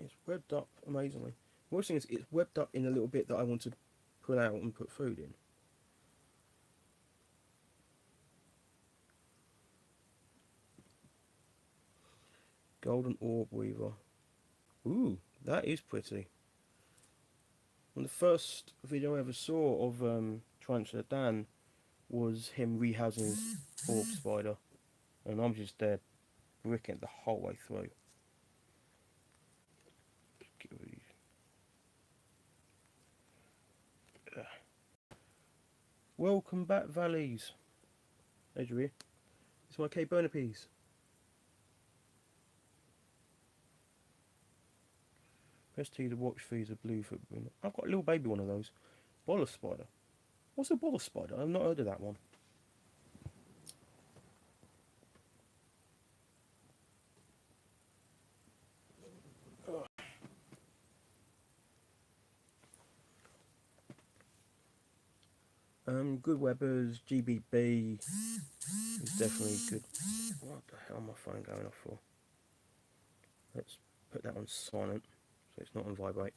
S1: it's webbed up amazingly. The worst thing is it's webbed up in a little bit that I want to pull out and put food in. Golden orb weaver. Ooh, that is pretty. And the first video I ever saw of Tarantula Dan was him rehousing his orb spider, and I'm just there bricking it the whole way through. Welcome back, Valleys. There's your ear. It's my K Bernapes. Press T to watch these a blue footprint. I've got a little baby one of those. Bola spider. What's a bola spider? I've not heard of that one. Good webbers, GBB is definitely good. What the hell am my phone going off for? Let's put that on silent so it's not on vibrate.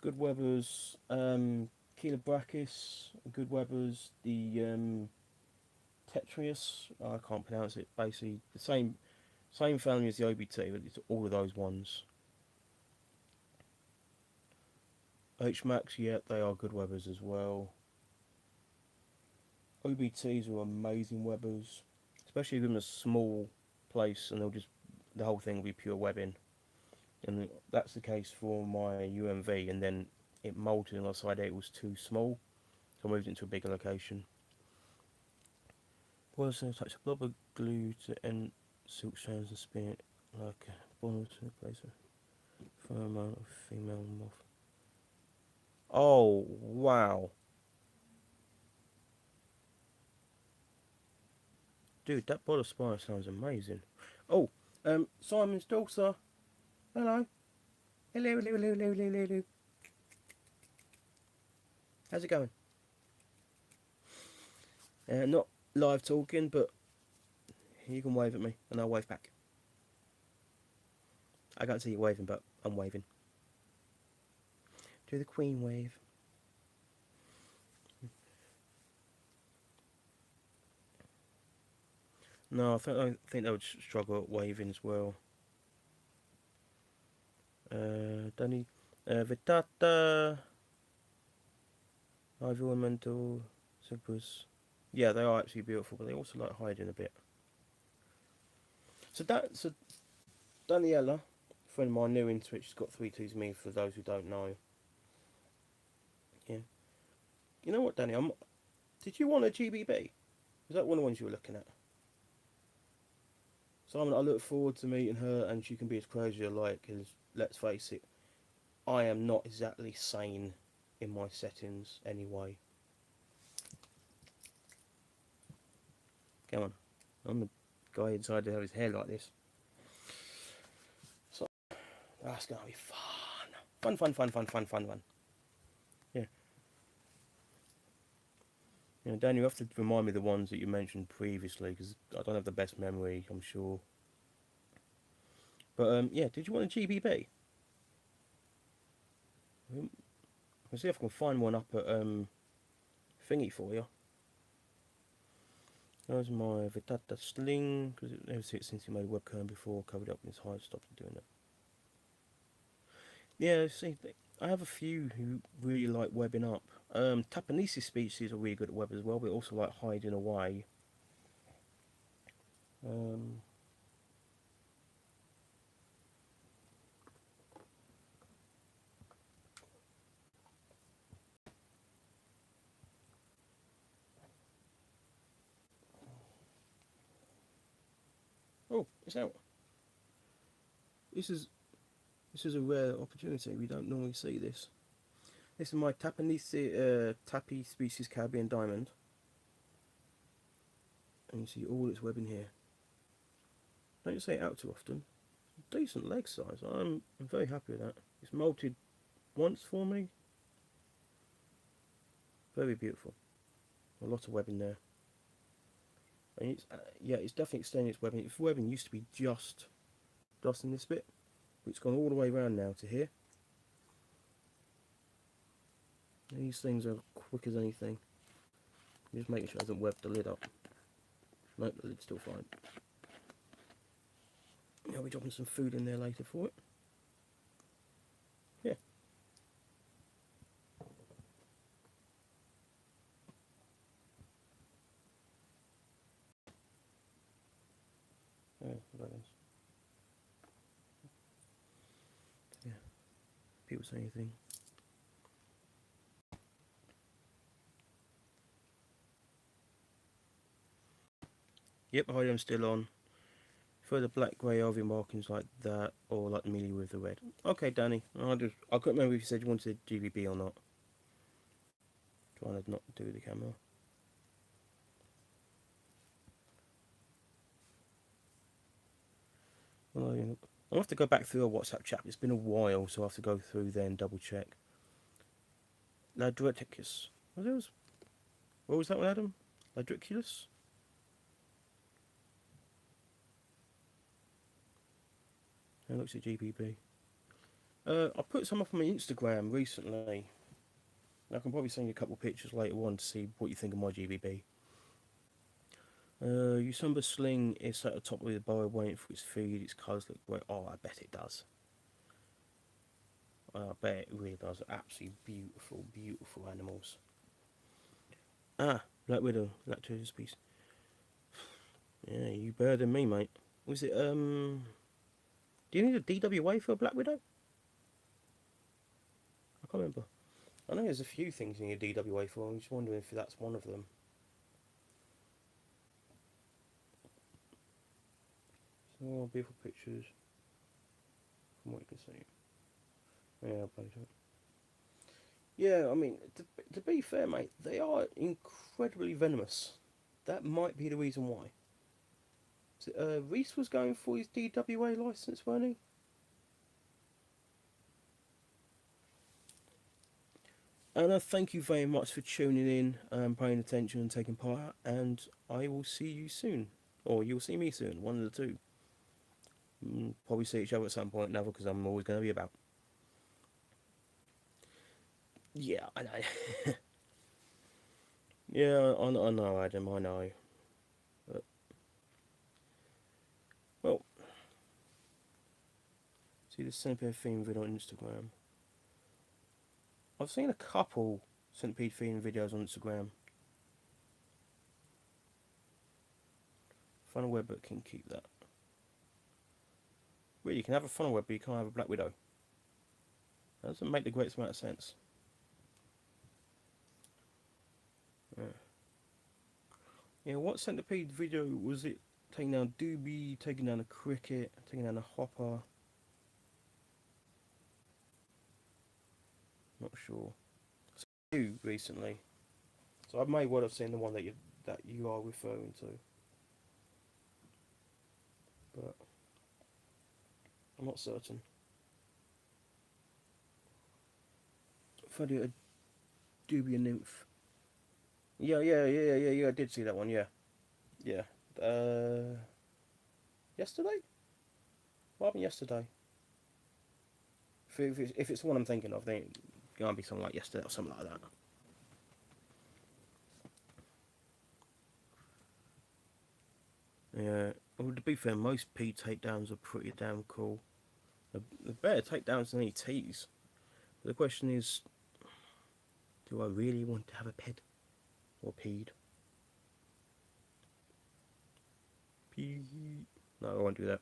S1: Good webbers, Chelobrachys, good webbers, the Tetrius, I can't pronounce it, basically the same family as the OBT, but it's all of those ones. H-Max, yeah, they are good webbers as well. OBTs are amazing webbers, especially in a small place, and the whole thing will be pure webbing. And that's the case for my UMV, and then it molted and I decided it was too small, so I moved it into a bigger location. Boils a touch of blob of glue to end silk strands and spin it like a bottle to replace a fair amount of female moth. Oh, wow. Dude, that bottle of spider sounds amazing. Oh, Simon's daughter. Hello. Hello, hello, hello, hello, hello, hello. How's it going? Not live talking, but you can wave at me and I'll wave back. I can't see you waving, but I'm waving. Do the queen wave. No, I think they would struggle at waving as well. Danny, Vitata, Ivy Ornamental, Cyprus. Yeah, they are actually beautiful, but they also like hiding a bit. So Daniela, a friend of mine new into it, she's got 3 T's me for those who don't know. Yeah. You know what, Danny? Did you want a GBB? Was that one of the ones you were looking at? Simon, I look forward to meeting her, and she can be as crazy as I like, because, let's face it, I am not exactly sane in my settings anyway. Come on. I'm the guy inside to have his hair like this. So, that's going to be fun. Fun. Yeah. You know, Dan, you have to remind me the ones that you mentioned previously because I don't have the best memory, I'm sure. But yeah, did you want a GBB? I'll see if I can find one up at thingy for you. There's my Vitata Sling, because it never seen it since he made a webcam before, covered up in his hide, stopped doing it. Yeah, see, I have a few who really like webbing up. Tapanisi species are really good at web as well, but also like hiding away. Um, oh, it's out. This is this is a rare opportunity. We don't normally see this. This is my Tapanisi Tapi species Caribbean diamond, and you see all its webbing here. Don't say it out too often. Decent leg size. I'm very happy with that. It's molted once for me. Very beautiful. A lot of webbing there. And it's yeah, it's definitely extending its webbing. Its webbing used to be just in this bit, but it's gone all the way around now to here. And these things are quick as anything. Just making sure it hasn't webbed the lid up. Nope, the lid's still fine. I'll be dropping some food in there later for it. Yeah. Yeah, yeah. People say anything. Yep, I'm still on. For the black grey RV markings like that, or like Mealy with the red. Okay, Danny. I couldn't remember if you said you wanted a GBB or not. Trying to not do the camera. Well, I'll have to go back through a WhatsApp chat. It's been a while, so I'll have to go through there and double check. Ladreticus. What was that one, Adam? Ladriculus? That looks at GBB. I put some up on my Instagram recently. I can probably send you a couple of pictures later on to see what you think of my GBB. Usumba Sling is at the top of the bow waiting for its feed. Its colours look great. Oh, I bet it does. I bet it really does. Absolutely beautiful, beautiful animals. Ah, Black Widow, lactose piece. Yeah, you better than me, mate. Was it, do you need a DWA for a Black Widow? I can't remember. I know there's a few things you need a DWA for. I'm just wondering if that's one of them. So, beautiful pictures from what you can see. Yeah, I'll play it. Yeah, I mean, to be fair, mate, they are incredibly venomous. That might be the reason why. So, Reese was going for his DWA license, weren't he? And thank you very much for tuning in, paying attention and taking part. And I will see you soon. Or you'll see me soon, one of the two. Probably see each other at some point now because I'm always going to be about. Yeah, I know. Yeah, I know, Adam, I know. But, well, see the centipede theme video on Instagram. I've seen a couple centipede theme videos on Instagram. Funnel web, but can keep that. Really, you can have a funnel web, but you can't have a black widow. That doesn't make the greatest amount of sense. Yeah, what centipede video was it? Taking down Doobie, taking down a cricket, taking down a hopper. Not sure. You recently, so I may well have seen the one that you are referring to, but I'm not certain. If I do a Dubia nymph, Yeah. I did see that one. Yeah, yeah. Uh, Yesterday? What happened yesterday? If it's the one I'm thinking of, then it might be something like yesterday or something like that. Yeah. Well, to be fair, most P takedowns are pretty damn cool. The better takedowns than ETs. But the question is, do I really want to have a ped or peed? Pee. No, I won't do that.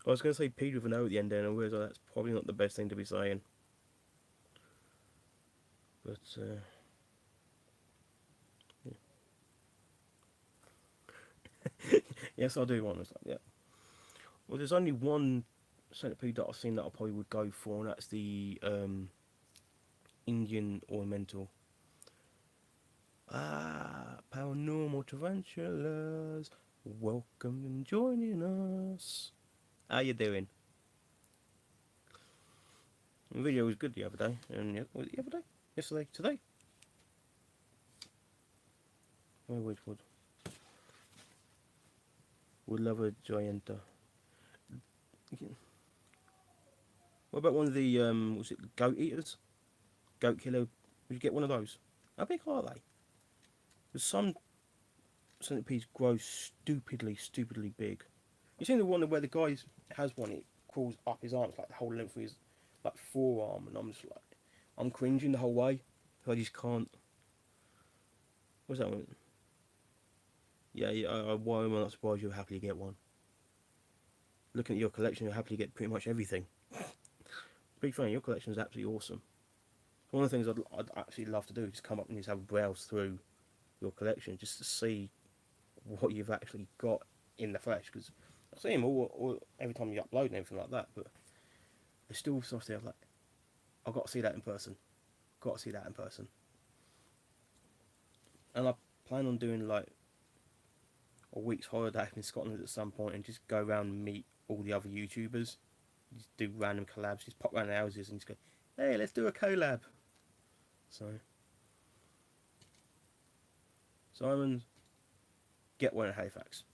S1: I was going to say peed with an O at the end, and I realised that's probably not the best thing to be saying. But yeah. Yes, I do want to. Yeah. Well, there's only one centipede that I've seen that I probably would go for, and that's the Indian ornamental. Paranormal tarantulas, welcome and joining us. How you doing? The video was good the other day, and yeah, was it the other day? Yesterday? Today? Oh, would love a gianta. What about one of the was it goat eaters? Goat killer? Would you get one of those? How big are they? There's some centipedes grow stupidly big. You seen the one where the guy has one? It crawls up his arms like the whole length of his like forearm, and I'm just like, I'm cringing the whole way. I just can't. What's that one? Yeah. Why am I not surprised you'll happily get one? Looking at your collection, you'll happily get pretty much everything. Big fan, your collection is absolutely awesome. One of the things I'd actually love to do is just come up and just have a browse through your collection just to see what you've actually got in the flesh. Because I see them all every time you upload and everything like that, but there's still stuff there like, I've got to see that in person. Got to see that in person. And I plan on doing like a week's holiday in Scotland at some point and just go around and meet all the other YouTubers. Just do random collabs, just pop around the houses and just go, hey, let's do a collab. So, Simon, get one at Halifax.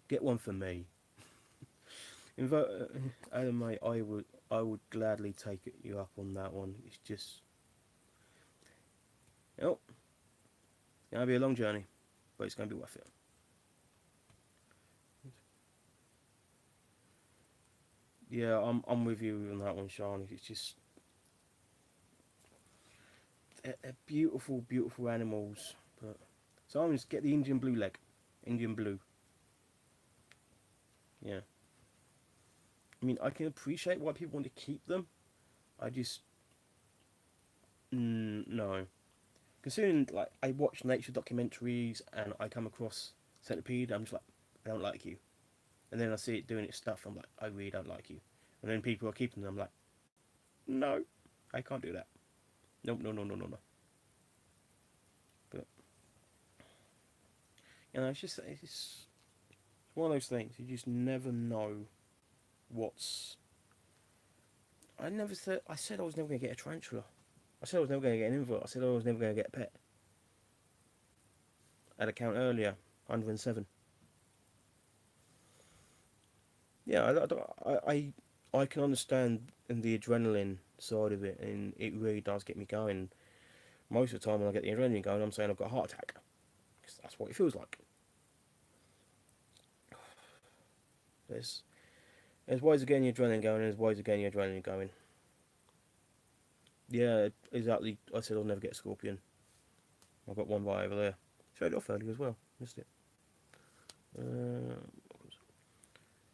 S1: Get one for me. Invite Adam, mate. I would gladly take you up on that one. It's just, oh, it's gonna be a long journey, but it's gonna be worth it. Yeah, I'm with you on that one, Sean. It's just they're beautiful animals. But so I'm just get the Indian blue leg, Indian blue. Yeah, I mean I can appreciate why people want to keep them. I just no. Considering like I watch nature documentaries and I come across centipede, I'm just like I don't like you. And then I see it doing its stuff. I'm like I really don't like you. And then people are keeping them. I'm like no, I can't do that. Nope, no. But it's one of those things. You just never know what's. I never said. I said I was never gonna get a tarantula. I said I was never gonna get an invert. I said I was never gonna get a pet. I had a count earlier, 107. Yeah, I can understand the adrenaline side of it, and it really does get me going. Most of the time, when I get the adrenaline going, I'm saying I've got a heart attack. 'Cause that's what it feels like. There's there's ways of getting your adrenaline going, and there's ways of getting your adrenaline going. Yeah, exactly. I said I'll never get a scorpion. I've got one right over there. Showed it off earlier as well. Missed it. Uh,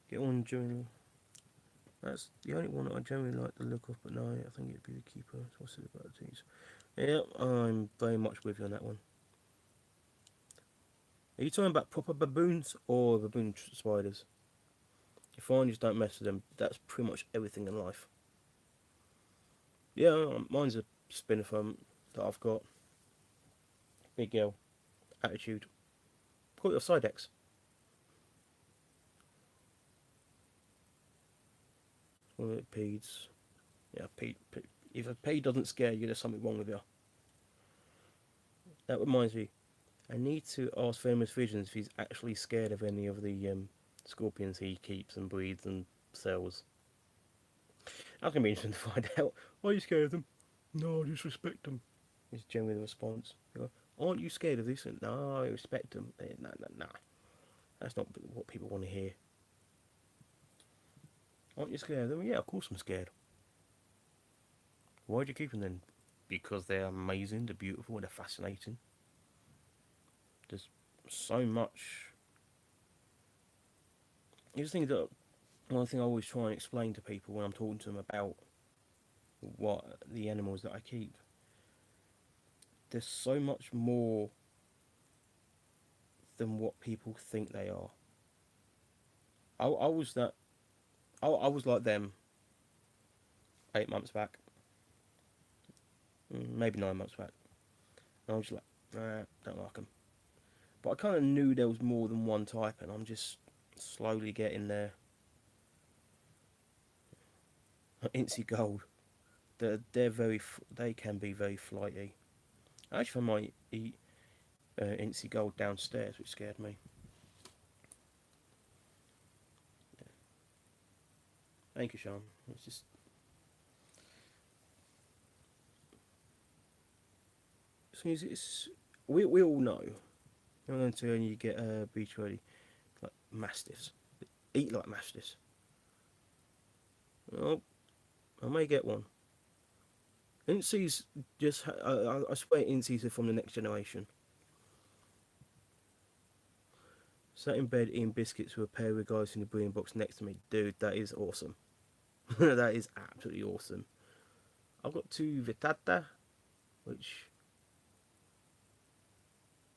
S1: get one during. That's the only one that I generally like the look of, but no, I think it'd be the keeper. What's it about these? Yeah, I'm very much with you on that one. Are you talking about proper baboons or baboon spiders? If I just don't mess with them, that's pretty much everything in life. Yeah, mine's a spinifern that I've got. Big girl. Attitude. Call it a Sidex. Well, it peeds. Yeah, if a pee doesn't scare you, there's something wrong with you. That reminds me, I need to ask Famous Visions if he's actually scared of any of the scorpions he keeps and breeds and sells. That's going to be interesting to find out. Are you scared of them? No, I just respect them. Is generally the response. You go, aren't you scared of this? No, I respect them. No, no, no. That's not what people want to hear. Aren't you scared of them? Yeah, of course I'm scared. Why do you keep them then? Because they're amazing, they're beautiful, they're fascinating. There's so much. You just think that one thing I always try and explain to people when I'm talking to them about what the animals that I keep. There's so much more than what people think they are. I was that. I was like them 8 months back, maybe 9 months back. And I was like, nah, don't like them. But I kind of knew there was more than one type, and I'm just slowly getting there. Incy gold, they're very, they can be very flighty. I actually found my Incy gold downstairs, which scared me. Yeah. Thank you, Sean. It's just it's we all know. Until you get beach ready, like mastiffs, eat like mastiffs. Well, I may get one. Incy's just, I swear Incy's are from the next generation. Sat in bed eating biscuits with a pair of guys in the breeding box next to me. Dude, that is awesome. That is absolutely awesome. I've got two Vitata, which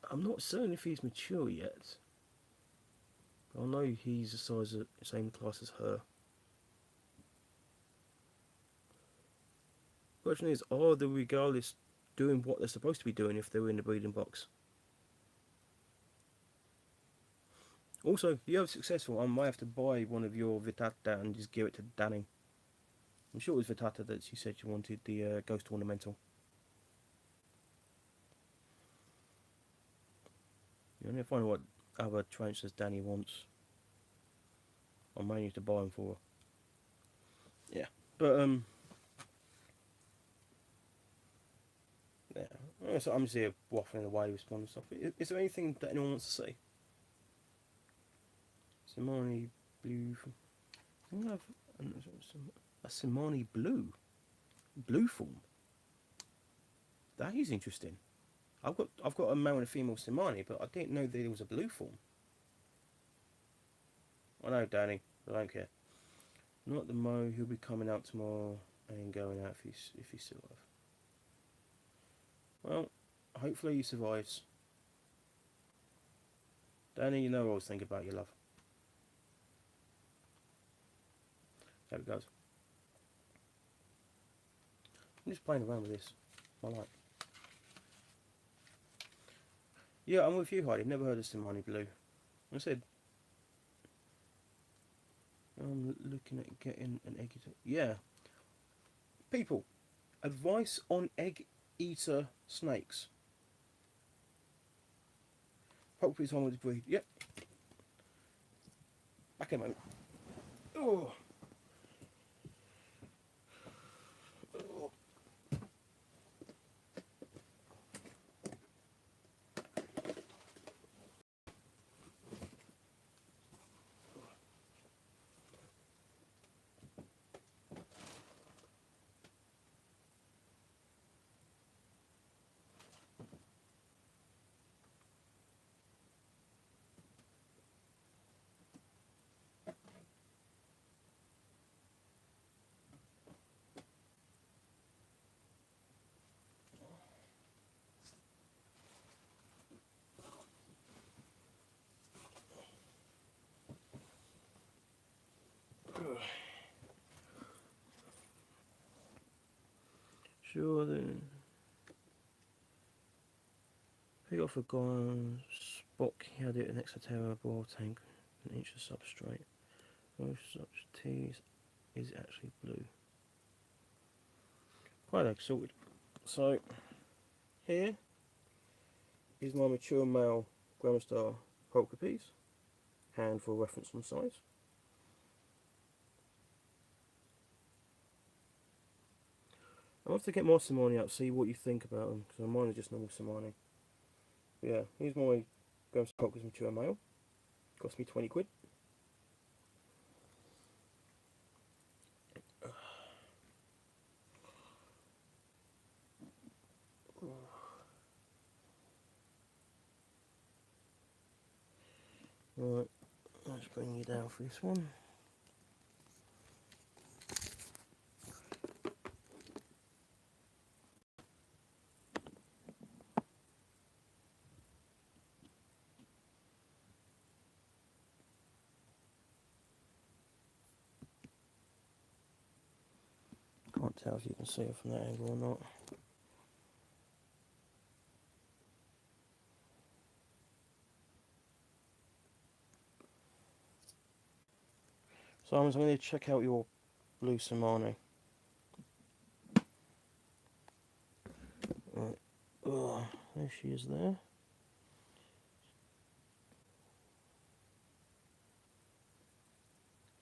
S1: I'm not certain if he's mature yet. I know he's the size of the same class as her. Question is, are the Regalis doing what they're supposed to be doing if they're in the breeding box? Also, if you're successful, I might have to buy one of your Vitata and just give it to Danny. I'm sure it was Vitata that she said she wanted the Ghost Ornamental. You need to find out what other tarantulas Danny wants. I may need to buy them for her. Yeah, but yeah. So I'm just here waffling away with some stuff. Is there anything that anyone wants to say? Simani blue. I think I've a Simani blue form. That is interesting. I've got a male and a female Simani, but I didn't know that there was a blue form. I know, Danny. I don't care. Not the Mo. He'll be coming out tomorrow and going out if he's still alive. Well, hopefully he survives. Danny, you know I always think about your love. There it goes. I'm just playing around with this. I like. Yeah, I'm with you, Heidi. Never heard of Simani Blue. I said, I'm looking at getting an egg eater. Yeah. People, advice on egg eater snakes. Hopefully someone to breed. Yep. Back in a moment. Oh. Sure then. Pick off a guy, Spock, he had it an extra terra boil tank, an inch of substrate. Most such teas is actually blue. Quite like sorted. So here Here's my mature male Grammar Star polka piece, hand for reference on size. I'll have to get my Simani up, see what you think about them, because mine are just normal Simani. But yeah, here's my Grammar Star polka's mature male. Cost me 20 quid. Right, let's bring you down for this one. Can't tell if you can see it from that angle or not. So I'm going to check out your blue Simani. Right. Oh, there she is there.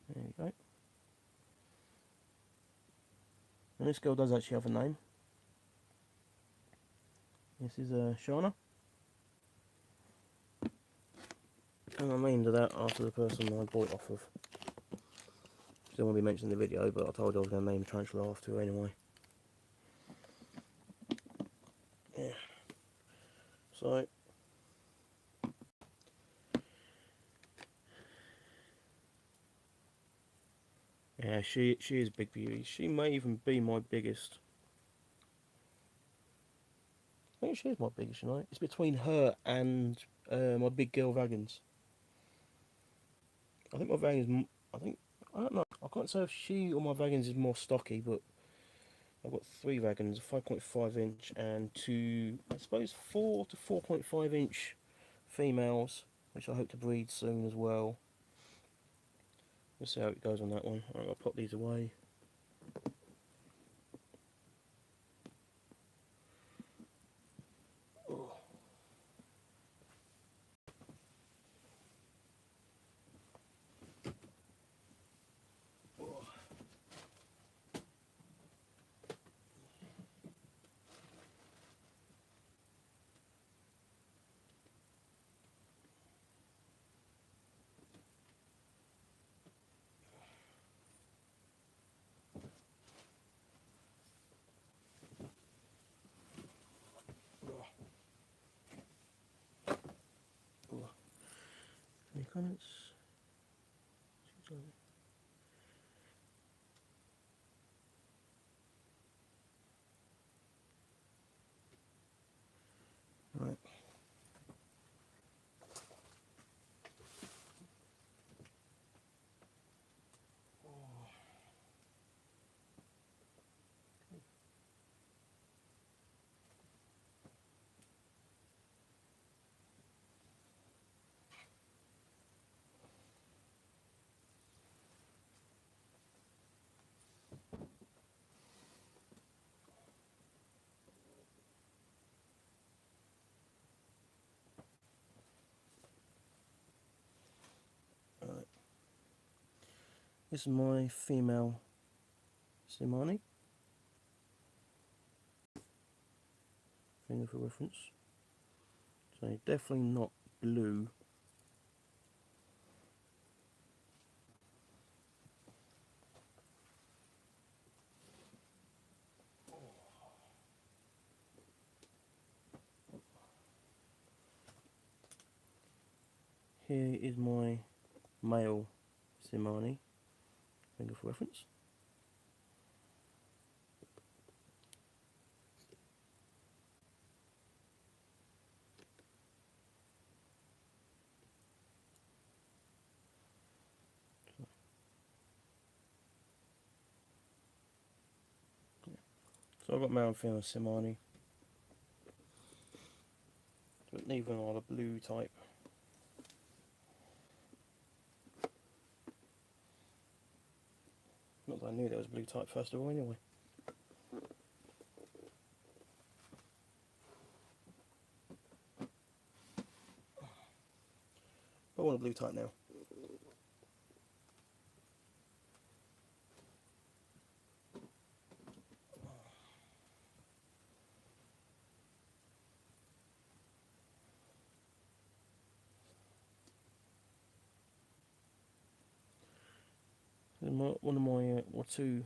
S1: There you go. And this girl does actually have a name. This is Shana. And I named her that after the person I bought it off of. Still won't be mentioned in the video, but I told her I was going to name the tarantula after her anyway. Yeah. So, yeah, she is big beauty. She may even be my biggest. I think she is my biggest, you know. It's between her and my big girl Vagans. I think my Vagans, I don't know. I can't say if she or my Vagans is more stocky, but I've got 3 Vagans, 5.5 inch and 2, I suppose 4 to 4.5 inch females, which I hope to breed soon as well. We'll see how it goes on that one. I'll pop these away. Oh. Oh. Oh. Any comments? Right. Right. This is my female Simani. Finger for reference. So definitely not blue. Here is my male Simani. Finger for reference. So I've got male and female Simani, but neither are the blue type. Not that I knew there was blue type first of all anyway. I want a blue type now.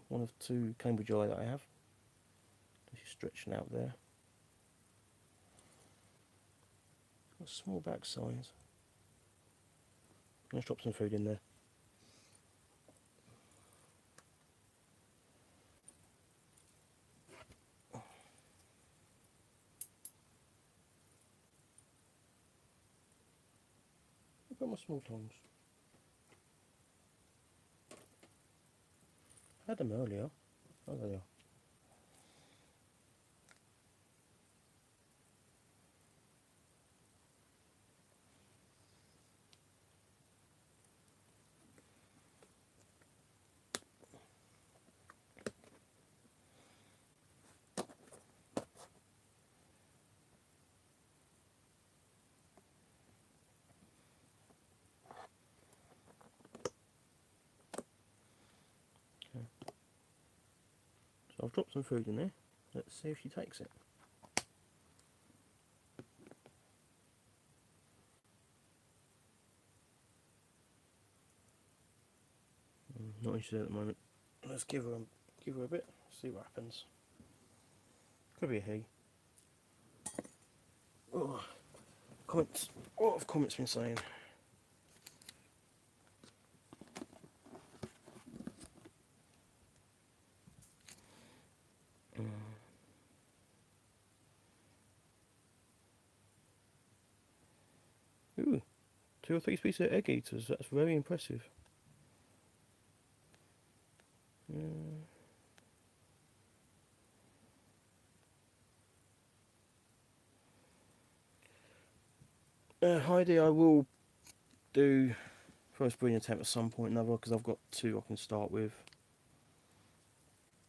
S1: One of two Cambridge eye that I have. It's stretching out there. Got small back size. Let's drop some food in there. I've got my small tongs. I had them earlier. Oh, there they are. Okay. So I've dropped some food in there. Let's see if she takes it. Not interested at the moment. Let's give her a bit. See what happens. Could be a he. Oh, comments. What have comments been saying? Ooh, 2 or 3 species of egg eaters. That's very impressive. Heidi, I will do first breeding attempt at some point or another because I've got 2 I can start with.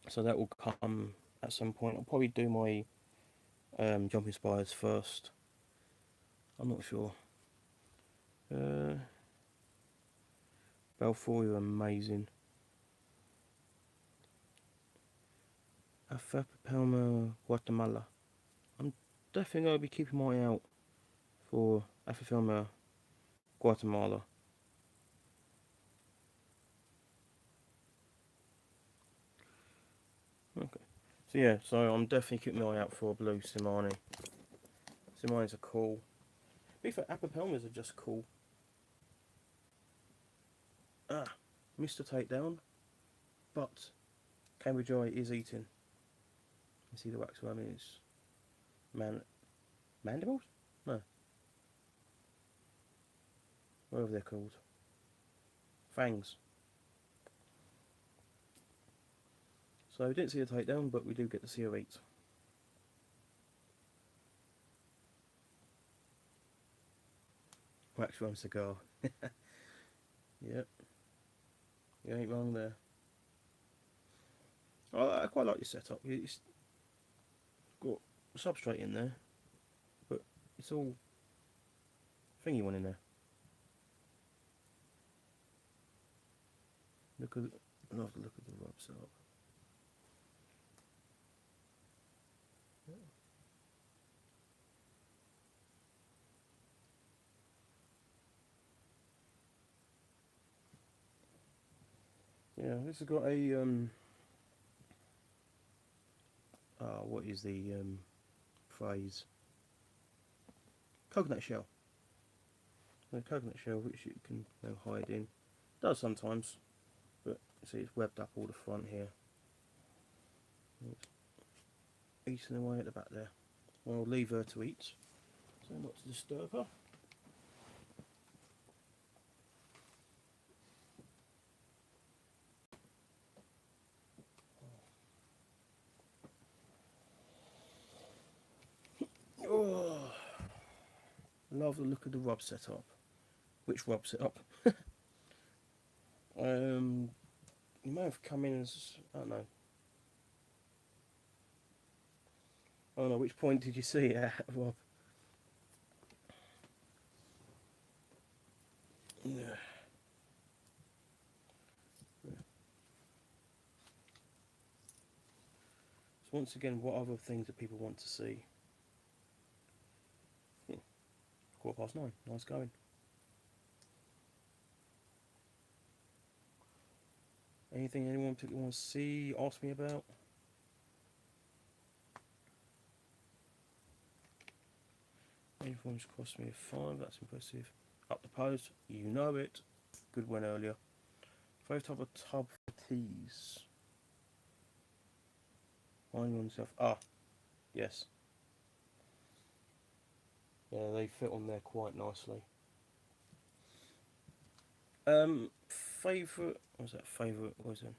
S1: So that will come at some point. I'll probably do my jumping spires first. I'm not sure. Balfour are amazing. Aphapelma Guatemala. I'm definitely going to be keeping my eye out for Aphapelma Guatemala. Okay. So yeah, so I'm definitely keeping my eye out for blue Simani. Simanis are cool. Beef Aphapelmas are just cool. Missed a takedown, but Cambridge Eye is eating. You see the waxworm is mandibles? No. Whatever they're called. Fangs. So we didn't see a takedown, but we do get to see her eat. Waxworm cigar. Yep. You ain't wrong there. I quite like your setup. It's got substrate in there, but it's all thingy one in there. I love the look of the rub setup. Yeah, this has got a what is the phrase? Coconut shell. A coconut shell which you can hide in. Does sometimes, but see it's webbed up all the front here. It's eating away at the back there. I'll leave her to eat, so not to disturb her. Oh, love the look of the rub setup. Which rub setup? You may have come in as, I don't know. I don't know, which point did you see it at, Rob? once again, what other things do people want to see? 9:15. Nice going. Anything anyone particularly wants to see? Ask me about? Uniforms cost me a 5. That's impressive. Up the post. You know it. Good win earlier. Favourite type of tub for teas? Find yourself. Ah, yes. Yeah, they fit on there quite nicely. Favourite. What was that? Favourite. What was it?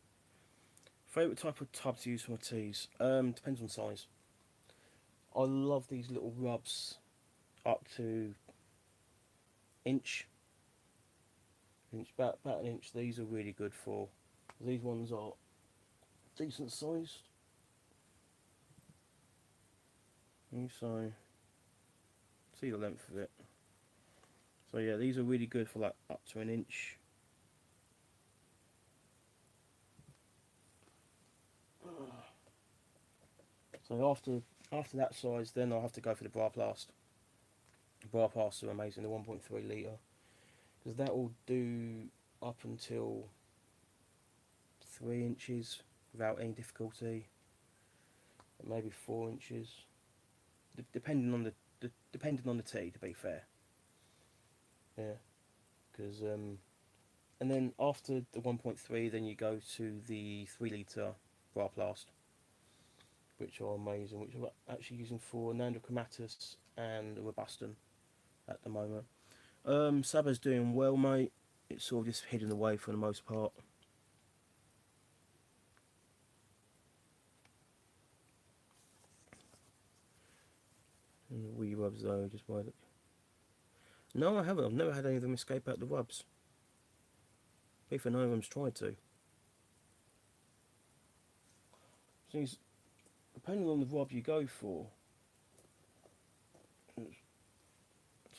S1: Favourite type of tub to use for my teas? Depends on size. I love these little rubs up to inch. About an inch. These are really good for. These ones are decent sized. So see the length of it. So yeah, these are really good for like up to an inch. So after that size, then I'll have to go for the bra plast. Bra plasts are amazing. The 1.3 litre, because that will do up until 3 inches without any difficulty. Maybe 4 inches, depending on the tea. To be fair, yeah, because and then after the 1.3, then you go to the 3 litre bra plast, which are amazing, which I'm actually using for Nandra Chromatus and Robuston at the moment. Saba's doing well, mate. It's sort of just hidden away for the most part. And the wee rubs though, just by the... No, I haven't. I've never had any of them escape out the rubs. If none of them's tried to. Things, depending on the rub you go for. Let's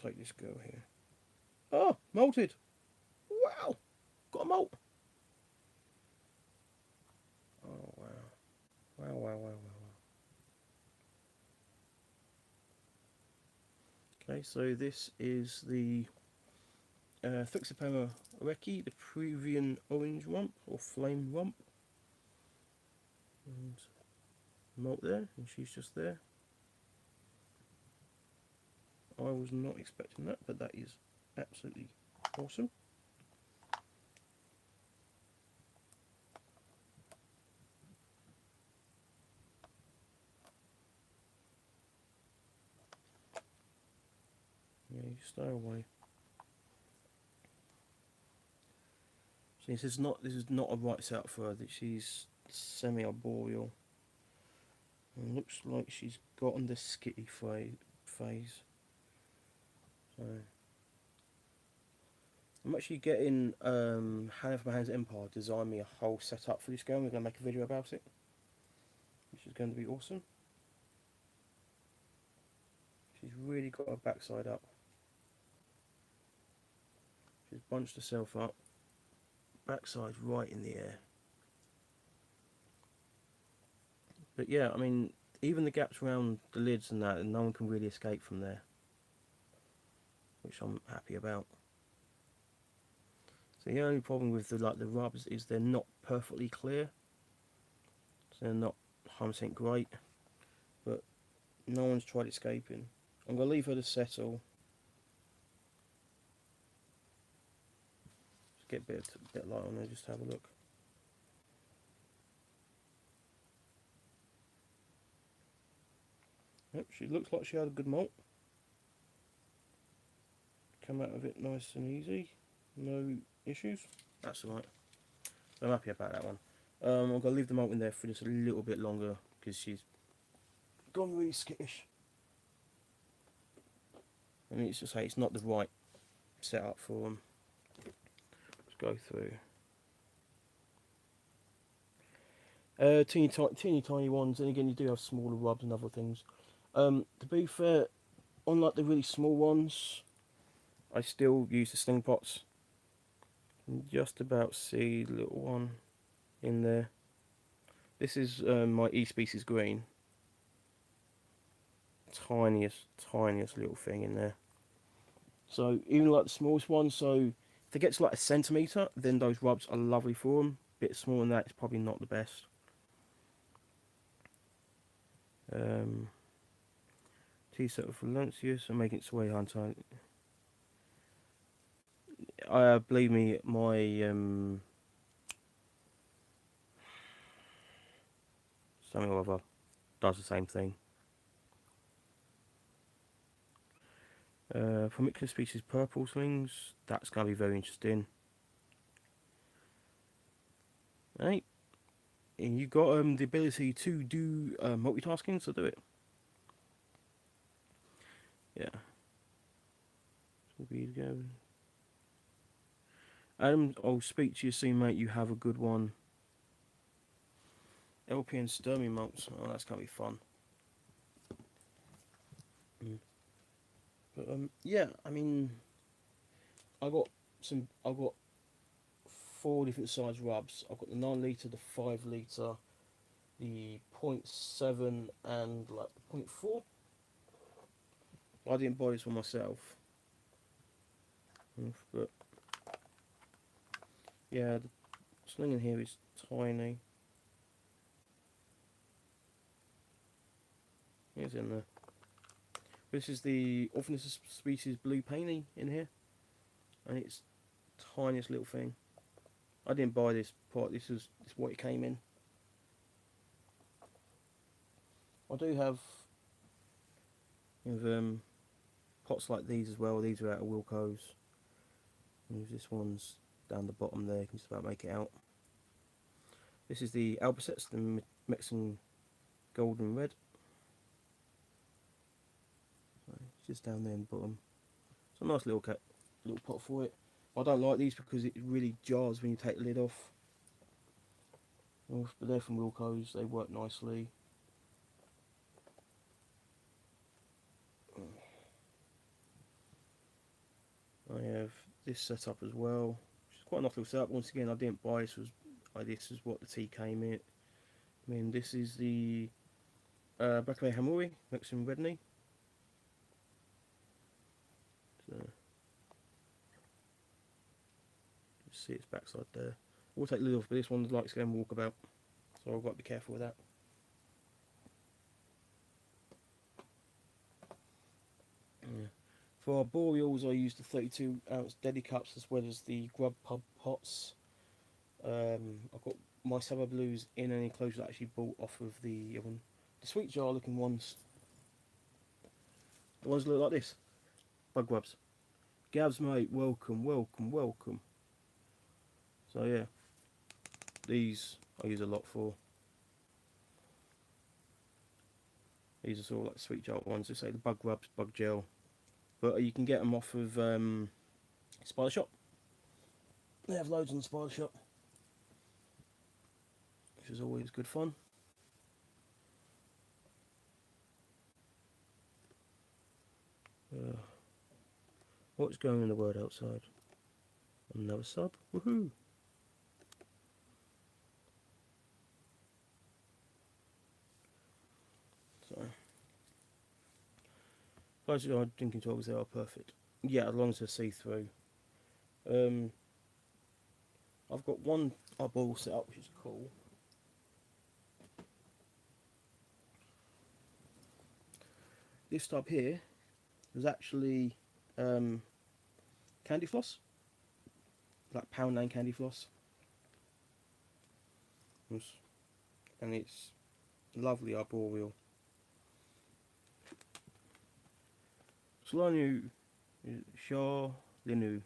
S1: take this girl here. Oh, molted! Wow! Got a molt! Oh, wow. Wow, wow, wow, wow, wow. Okay, so this is the Thixopema Reki, the Peruvian orange rump, or flame rump. And molt there, and she's just there. I was not expecting that, but that is absolutely awesome. Yeah, you stay away. See, this is not a right setup for her. That she's semi-arboreal. And looks like she's gotten the skitty phase. So I'm actually getting Hannah from Hannah's Empire design me a whole setup for this girl. We're going to make a video about it, which is going to be awesome. She's really got her backside up. She's bunched herself up. Backside's right in the air. But yeah, I mean, even the gaps around the lids and that, no one can really escape from there, which I'm happy about. So the only problem with the rubs is they're not perfectly clear, so they're not 100% great. But no one's tried escaping. I'm gonna leave her to settle. Just get a bit light on her, just to have a look. Yep, she looks like she had a good molt. Come out of it nice and easy, no issues. That's alright. I'm happy about that one. I'm going to leave the molt in there for just a little bit longer because she's gone really skittish. I mean, it's just say it's not the right setup for them. Let's go through. Teeny tiny ones, and again you do have smaller rubs and other things. To be fair, unlike the really small ones, I still use the sling pots. You can just about see the little one in there. This is my E species green. Tiniest little thing in there. So even like the smallest one, so if it gets like a centimetre, then those rubs are lovely for them. Bit smaller than that, it's probably not the best. Tea set of Valencius and making its way hunter. Believe me, my something or other does the same thing. For mixed species purple slings, that's going to be very interesting. Right, and you got the ability to do multitasking, so do it. Yeah. Adam, I'll speak to you soon, mate. You have a good one. LP and Sturmy monks. Oh, that's gonna be fun. But yeah, I mean, I got I got 4 different size rubs. I've got the 9 litre, the 5 litre, the 0.7, and like the 0.4. I didn't buy this one myself, but yeah, the sling in here is tiny. It's in there. This is the Orphanus species blue painty in here, and it's tiniest little thing. I didn't buy this pot. This is what it came in. I do have pots like these as well. These are out of Wilco's. This one's down the bottom there. You can just about make it out. This is the Albacets, the Mexican gold and red. It's just down there in the bottom. It's a nice little pot for it. I don't like these because it really jars when you take the lid off. But they're from Wilco's. They work nicely. I have this set up as well, which is quite a nice little setup. Once again, I didn't buy this. This is what the tea came in. I mean, this is the Bakame Hamuri Mexican red knee. So, you see its backside there. We'll take the lid off, but this one likes going walkabout, so I've got to be careful with that. Yeah. For our boreals, I used the 32-ounce Deddy cups as well as the Grub Pub pots. I've got my Summer Blues in an enclosure that I actually bought off of the sweet jar looking ones. The ones that look like this. Bug grubs. Gavs, mate, welcome, welcome, welcome. So yeah, these I use a lot for. These are sort of like sweet jar ones. They say the bug grubs, bug gel. But you can get them off of Spider Shop. They have loads on the Spider Shop, which is always good fun. What's going in the world outside? Another sub? Woohoo! So, guys who are drinking toys, they are perfect. Yeah, as long as they're see-through. I've got one eyeball set up, which is cool. This tub here is actually candy floss, like pound name candy floss, and it's lovely arboreal. Solanu Shah Linu.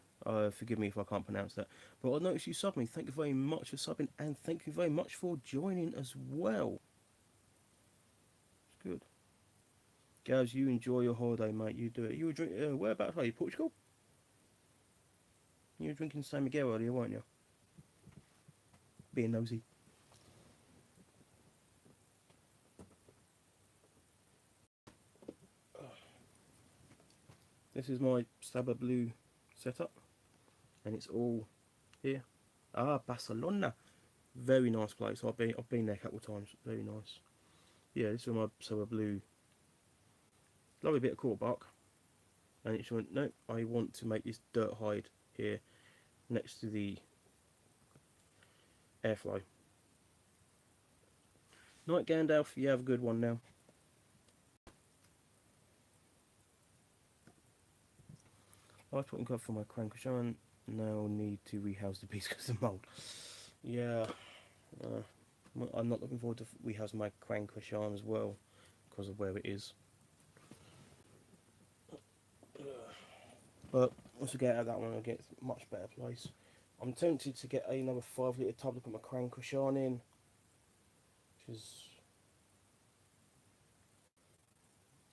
S1: Forgive me if I can't pronounce that, but I noticed you subbed me. Thank you very much for subbing, and thank you very much for joining as well. It's good. Gaz, you enjoy your holiday, mate. You do it. You were drinking. Whereabouts are you? Portugal? You were drinking San Miguel earlier, weren't you? Being nosy. This is my Saba Blue setup, and it's all here. Ah, Barcelona. Very nice place. I've been there a couple of times. Very nice. Yeah, this is my silver blue. Lovely bit of quarter buck. And it went, no, I want to make this dirt hide here next to the airflow. Night Gandalf, you have a good one now. I've put in cover for my Crankoshan. Now need to rehouse the beast because of mould. Yeah, I'm not looking forward to rehousing my Crankoshan as well because of where it is. But once we get out of that one, I'll get a much better place. I'm tempted to get another 5 litre tub to put my Crankoshan in, which is,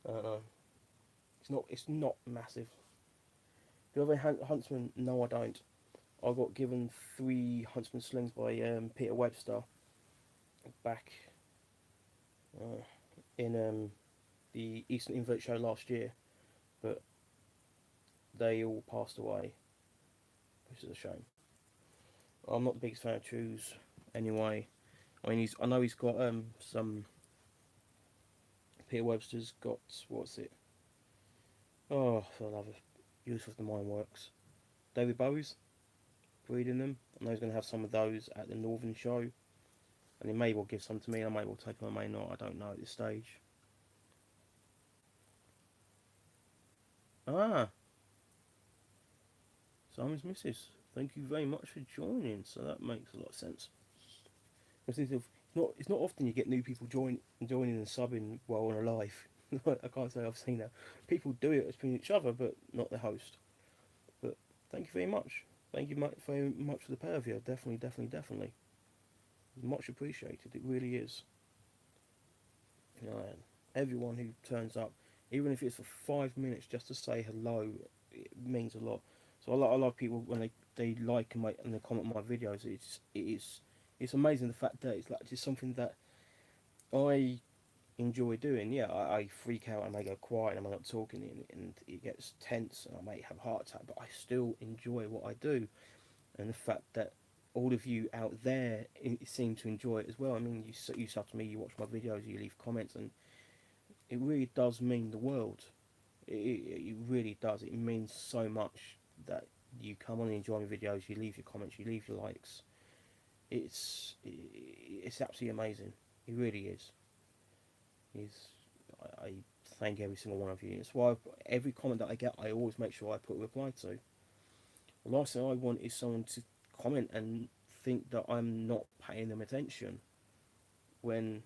S1: I don't know. It's not massive. Do you have a Huntsman? No, I don't. I got given 3 Huntsman slings by Peter Webster back in the Eastern Invert show last year, but they all passed away, which is a shame. I'm not the biggest fan of chews anyway. I mean, I know he's got some. Peter Webster's got, what's it? Oh, for the love of use of the mind works. David Bowie's breeding them. I know he's going to have some of those at the Northern show, and he may well give some to me. I may well take them, I may not. I don't know at this stage. Ah, Simon's Missus. Thank you very much for joining. So that makes a lot of sense. It's not often you get new people joining and subbing while on a live. I can't say I've seen that. People do it between each other, but not the host. But thank you very much. Thank you very much for the pair of you. Definitely. Much appreciated. It really is. You know, everyone who turns up, even if it's for 5 minutes just to say hello, it means a lot. So I love people when they like and they comment on my videos. It's amazing the fact that it's like just something that I enjoy doing. Yeah, I freak out and I go quiet and I'm not talking and it gets tense and I may have a heart attack, but I still enjoy what I do. And the fact that all of you out there seem to enjoy it as well. I mean, you sub to me, you watch my videos, you leave comments, and it really does mean the world. It really does. It means so much that you come on and enjoy my videos, you leave your comments, you leave your likes. It's absolutely amazing. It really is. I thank every single one of you. That's why every comment that I get, I always make sure I put a reply to. The last thing I want is someone to comment and think that I'm not paying them attention when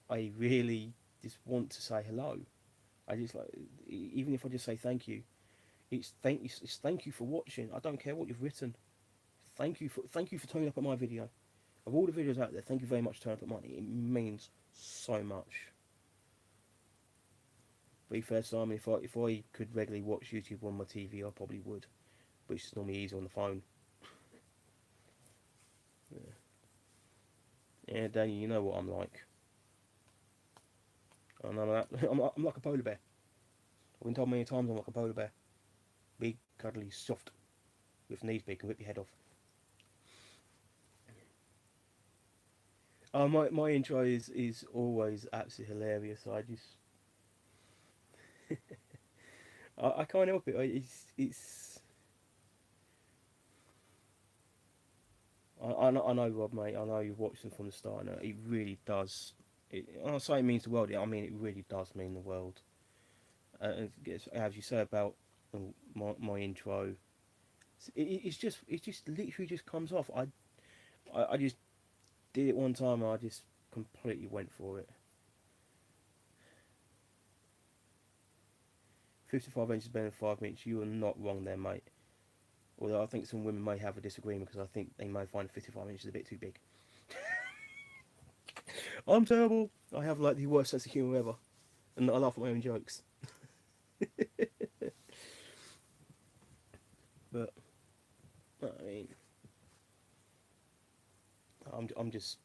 S1: I really just want to say hello. I just like, even if I just say thank you, it's thank you for watching. I don't care what you've written. Thank you for turning up at my video. Of all the videos out there, thank you very much for turning up at mine. It means so much. To be fair, Simon, if I could regularly watch YouTube on my TV, I probably would. But it's normally easier on the phone. Yeah, Danny, you know what I'm like. I'm like a polar bear. I've been told many times I'm like a polar bear. Big, cuddly, soft, with knees big, can rip your head off. My intro is always absolutely hilarious. I just I can't help it. It's I know Rob, mate. I know you've watched them from the start. And it really does. I say it means the world. I mean, it really does mean the world. As you say about my intro, it's just literally just comes off. I just did it one time and I just completely went for it. 55 inches better than 5 minutes. You are not wrong there, mate. Although I think some women may have a disagreement because I think they may find 55 inches a bit too big. I'm terrible. I have like the worst sense of humour ever, and I laugh at my own jokes. But I mean, I'm just,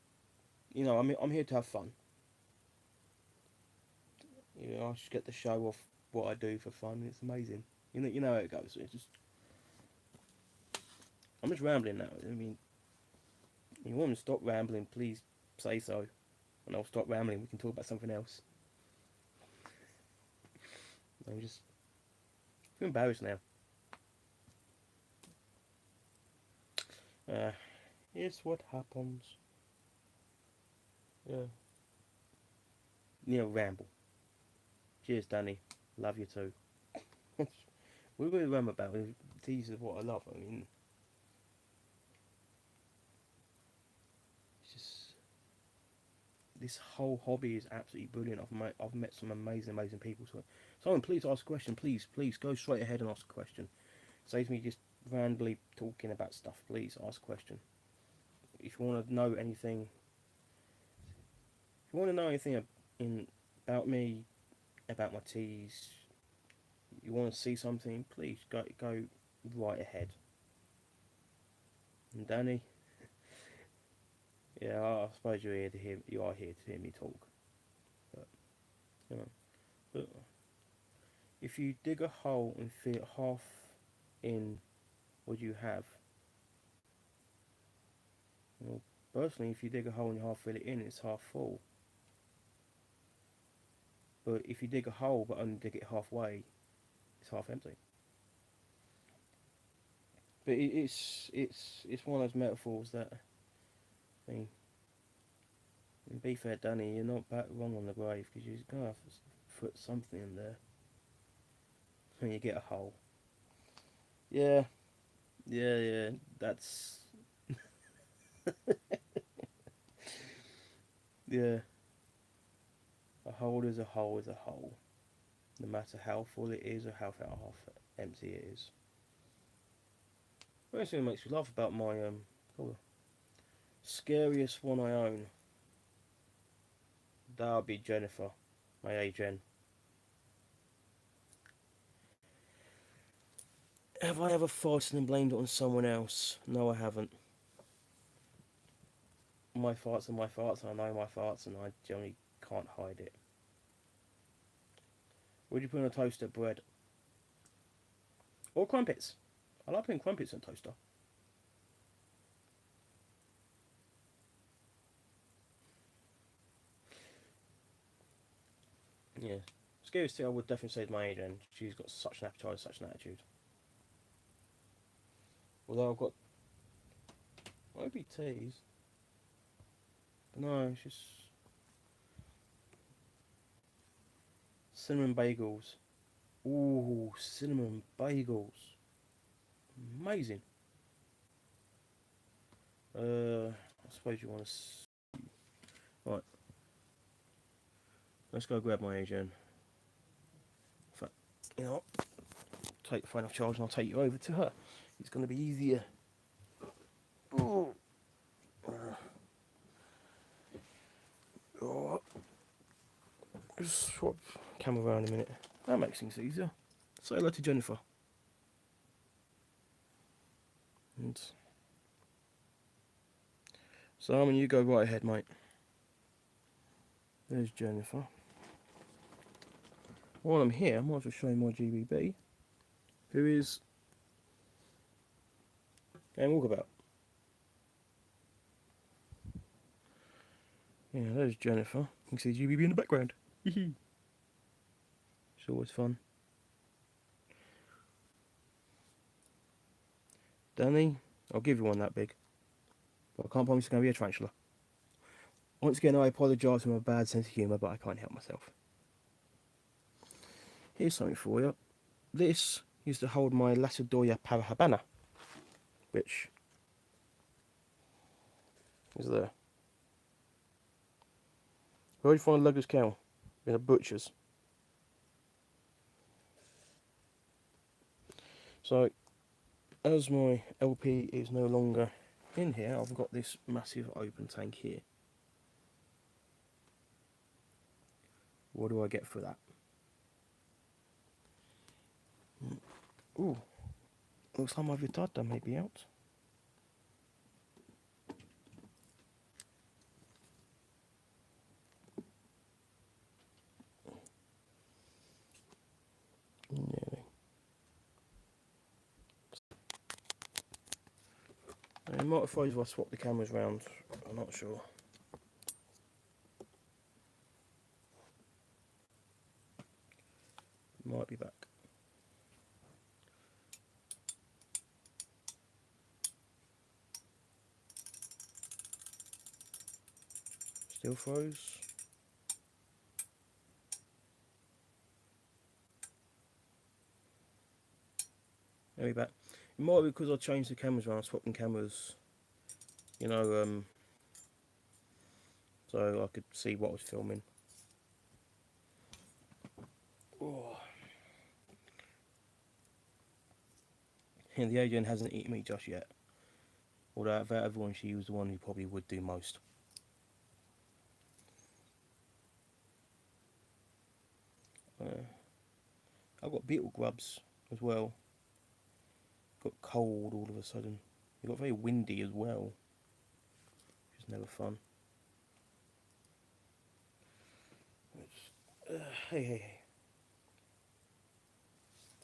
S1: I'm here to have fun. I just get to show off what I do for fun. It's amazing. You know how it goes. I'm just rambling now. I mean, You want to stop rambling, please say so. And I'll stop rambling, we can talk about something else. I'm just feel embarrassed now. Uh, it's what happens. Yeah. Ramble. Cheers, Danny. Love you too. What do we ramble about? These are what I love. I mean, it's just this whole hobby is absolutely brilliant. I've met some amazing people. So, someone please ask a question. Please go straight ahead and ask a question. Saves me just randomly talking about stuff. Please ask a question. If you want to know anything, about me, about my teas, you want to see something, please go right ahead. And Danny, yeah, I suppose you are here to hear me talk. But you know, but if you dig a hole and fill it half in, what do you have? Well, personally, if you dig a hole and half fill it in, it's half full. But if you dig a hole but only dig it halfway, it's half empty. But it's one of those metaphors that, I mean, be fair, Danny, you're not back wrong on the grave, because you're gonna have to put something in there when you get a hole. Yeah, yeah. That's yeah. A hole is a hole is a hole, no matter how full it is or how half empty it is. One thing that makes me laugh about my scariest one I own, that would be Jennifer, my AGen. Have I ever farted and blamed it on someone else? No, I haven't. My farts are my farts, and I know my farts, and I generally can't hide it. Would you put in a toaster bread? Or crumpets? I like putting crumpets in a toaster. Yeah. Scariest thing I would definitely say is my AGen. She's got such an appetite, such an attitude. Although I've got OBTs. But no, it's just cinnamon bagels. Ooh, cinnamon bagels. Amazing. I suppose you want to. Right. Let's go grab my AGen. In fact, you know what? Take the phone off charge and I'll take you over to her. It's going to be easier. Ooh. Oh. Just swap camera around a minute. That makes things easier. Say hello to Jennifer. And Simon, you go right ahead, mate. There's Jennifer. While I'm here, I might as well show you my GBB, who is Game Walkabout. Yeah, there's Jennifer. You can see GBB in the background. It's always fun. Danny, I'll give you one that big, but I can't promise it's going to be a tarantula. Once again, I apologise for my bad sense of humour, but I can't help myself. Here's something for you. This used to hold my Lacedoria parahabana, which is there. Where did you find a legless cow? In a butcher's. So, as my LP is no longer in here, I've got this massive open tank here. What do I get for that? Ooh, looks like my Vitata may be out. Nearly. It might have froze if I swap the cameras round, I'm not sure. Might be back. Still froze. There we back. It might be because I changed the cameras around, swapping cameras, you know, so I could see what I was filming. Oh. And the Adrian hasn't eaten me just yet. Although out of everyone, she was the one who probably would do most. I've got beetle grubs as well. Got cold all of a sudden. It got very windy as well, which is never fun. Hey.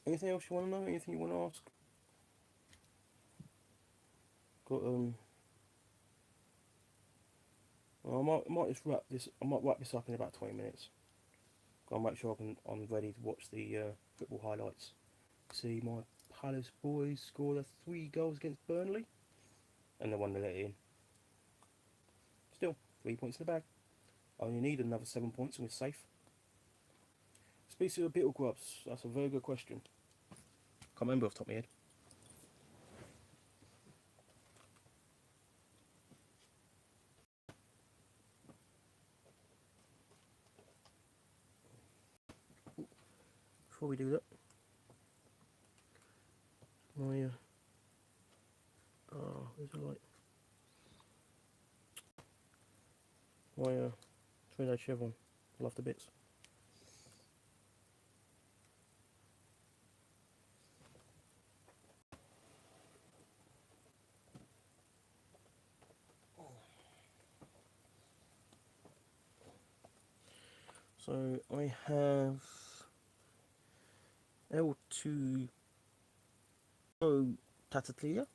S1: Anything else you want to know? Anything you want to ask? Got well, I might just wrap this. I might wrap this up in about 20 minutes. Gotta make sure I'm ready to watch the football highlights. See my Palace boys score the 3 goals against Burnley, and they won the let it in. Still 3 points in the bag. I only need another 7 points and we're safe. Species of beetle grubs. That's a very good question. Can't remember off the top of my head. Before we do that, my where's the light? My 3-day chevron. Love the bits. So I have L2 Tatatlia.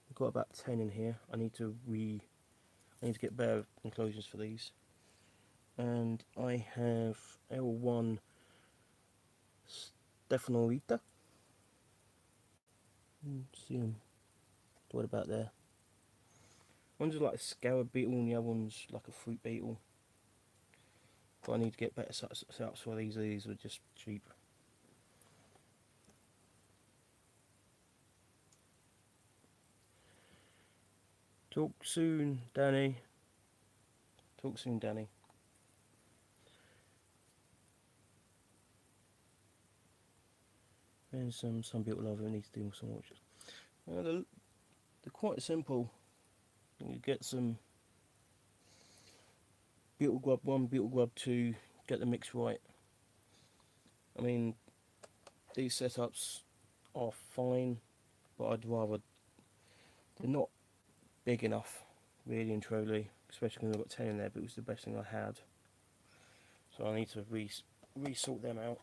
S1: I've got about 10 in here. I need to get better enclosures for these. And I have L1 Stephanorita. See them. What about there? One's like a scarab beetle and the other one's like a fruit beetle. But I need to get better setups for these. These are just cheap. Talk soon, Danny. Talk soon, Danny. And some beetle lover needs to do some watches. They're quite simple. You get some beetle grub 1, beetle grub 2, get the mix right. I mean, these setups are fine, but I'd rather, they're not big enough, really and truly, especially when I've got 10 in there, but it was the best thing I had. So I need to re-sort them out.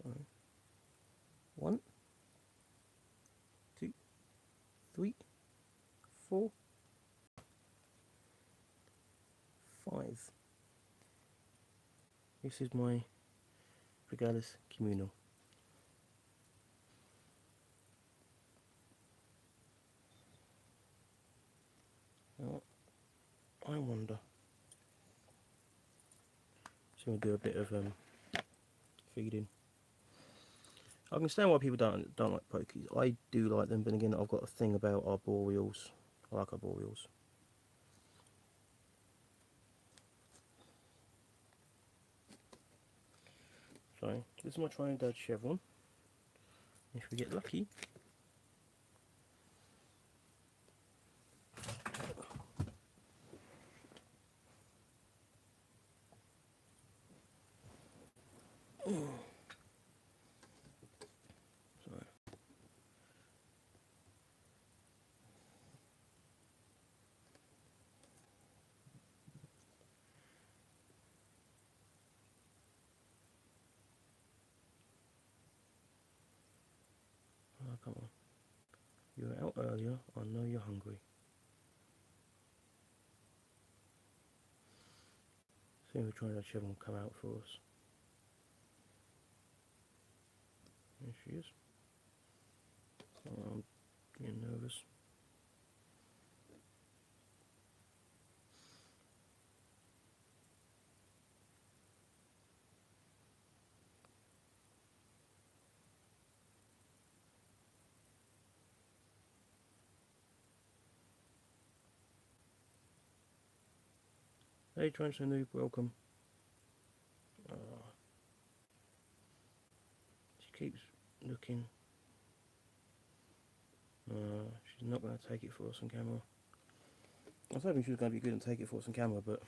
S1: So 1, 2, 3, 4, 5. This is my Feralized communal. Now, I wonder. So we'll do a bit of feeding. I can understand why people don't like pokies. I do like them, but again, I've got a thing about arboreals. I like arboreals. So this is my Trinidad chevron. If we get lucky, I know you're hungry. See, we're trying to have them come out for us. There she is. I'm getting nervous. Hey, Trench and Noob, welcome. She keeps looking. She's not going to take it for us on camera. I was hoping she was going to be good and take it for us on camera, but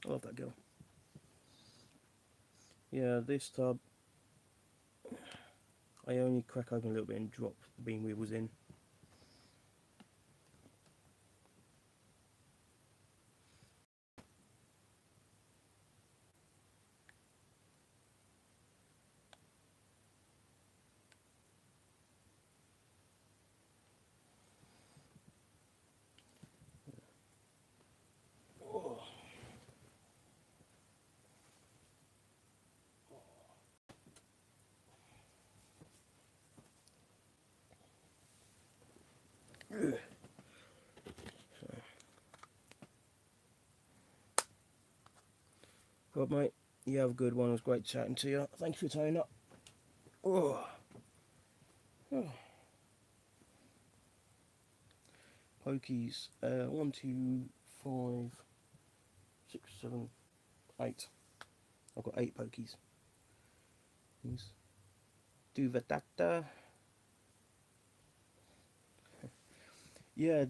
S1: I love that girl. Yeah, this tub, I only crack open a little bit and drop the bean weevils in. Oh. God, mate, you have a good one. It was great chatting to you. Thank you for turning up. Oh. Oh. Pokies. 1, 2, 5, 6, 7, 8. I've got 8 pokies. Do the data. Yeah,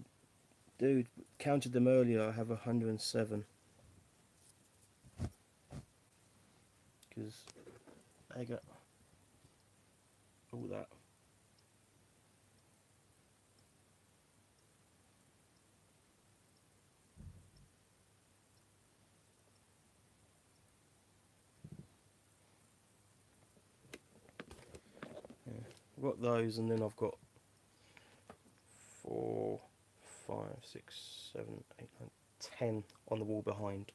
S1: dude, counted them earlier. I have 107. Because I got all that. Yeah. I've got those, and then I've got 4, 5, 6, 7, 8, 9, 10 on the wall behind.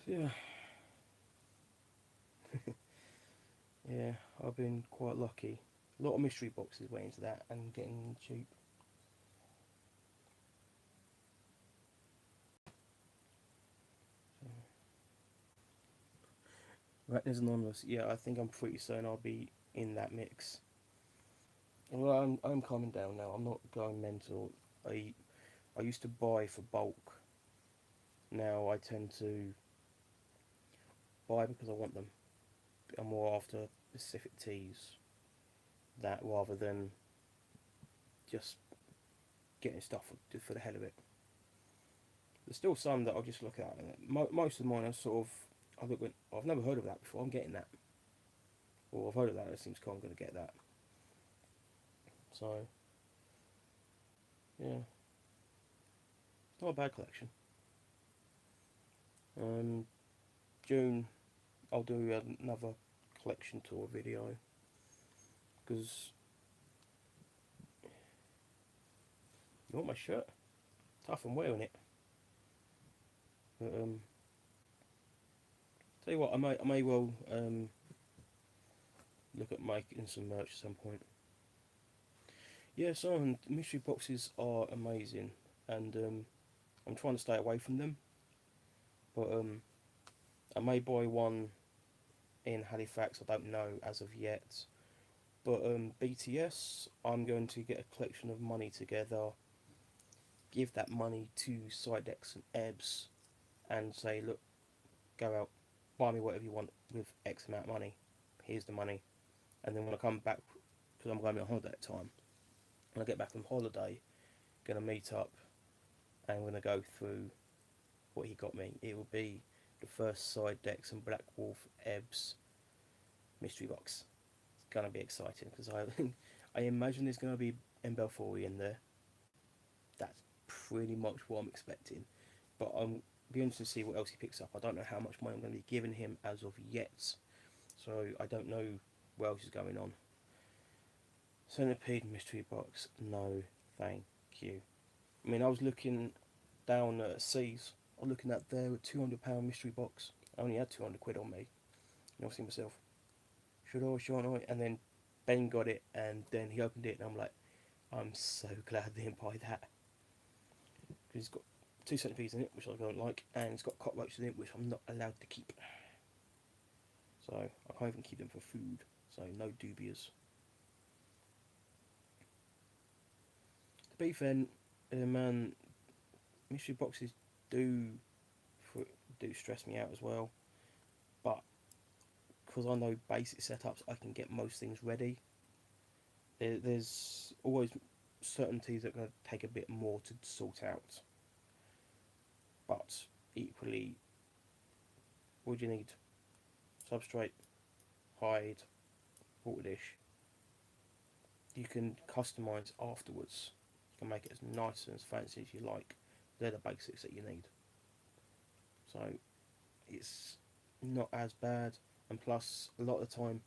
S1: Yeah. Yeah, I've been quite lucky. A lot of mystery boxes went into that and getting cheap. Ratner's Anonymous. Yeah, I think I'm pretty certain I'll be in that mix. Well, I'm calming down now. I'm not going mental. I used to buy for bulk. Now I tend to buy because I want them. I'm more after specific teas, that rather than just getting stuff for the hell of it. There's still some that I'll just look at. Most of mine are sort of, I've never heard of that before. I'm getting that. Or I've heard of that. It seems cool. I'm going to get that. So, yeah, not a bad collection. June, I'll do another collection tour video because you want my shirt? Tough and wearing it. But tell you what, I may well look at making some merch at some point. Yeah, so mystery boxes are amazing, and I'm trying to stay away from them. But I may buy one in Halifax. I don't know as of yet. But BTS, I'm going to get a collection of money together, give that money to Sidex and Ebbs, and say, look, go out, buy me whatever you want with X amount of money. Here's the money. And then when I come back, because I'm going to be on holiday at the time, when I get back from holiday, going to meet up and we're going to go through what he got me. It will be the first Sidex and Black Wolf Ebbs mystery box. It's going to be exciting because I imagine there's going to be Mbelfori in there. That's really much what I'm expecting. But I'm be interested to see what else he picks up. I don't know how much money I'm going to be giving him as of yet, so I don't know what else is going on. Centipede mystery box, no, thank you. I mean, I was looking down at C's. I was looking at there a £200 mystery box. I only had 200 quid on me. And I was thinking to myself, should I? And then Ben got it, and then he opened it, and I'm like, I'm so glad I didn't buy that. Because it's got two centipedes in it, which I don't like, and it's got cockroaches in it, which I'm not allowed to keep. So I can't even keep them for food. So no dubious. To be fair, man, mystery boxes do do stress me out as well. But because I know basic setups, I can get most things ready. There's always certainties that are going to take a bit more to sort out. But equally, what do you need? Substrate, hide, water dish. You can customise afterwards. You can make it as nice and as fancy as you like. They're the basics that you need. So it's not as bad. And plus, a lot of the time,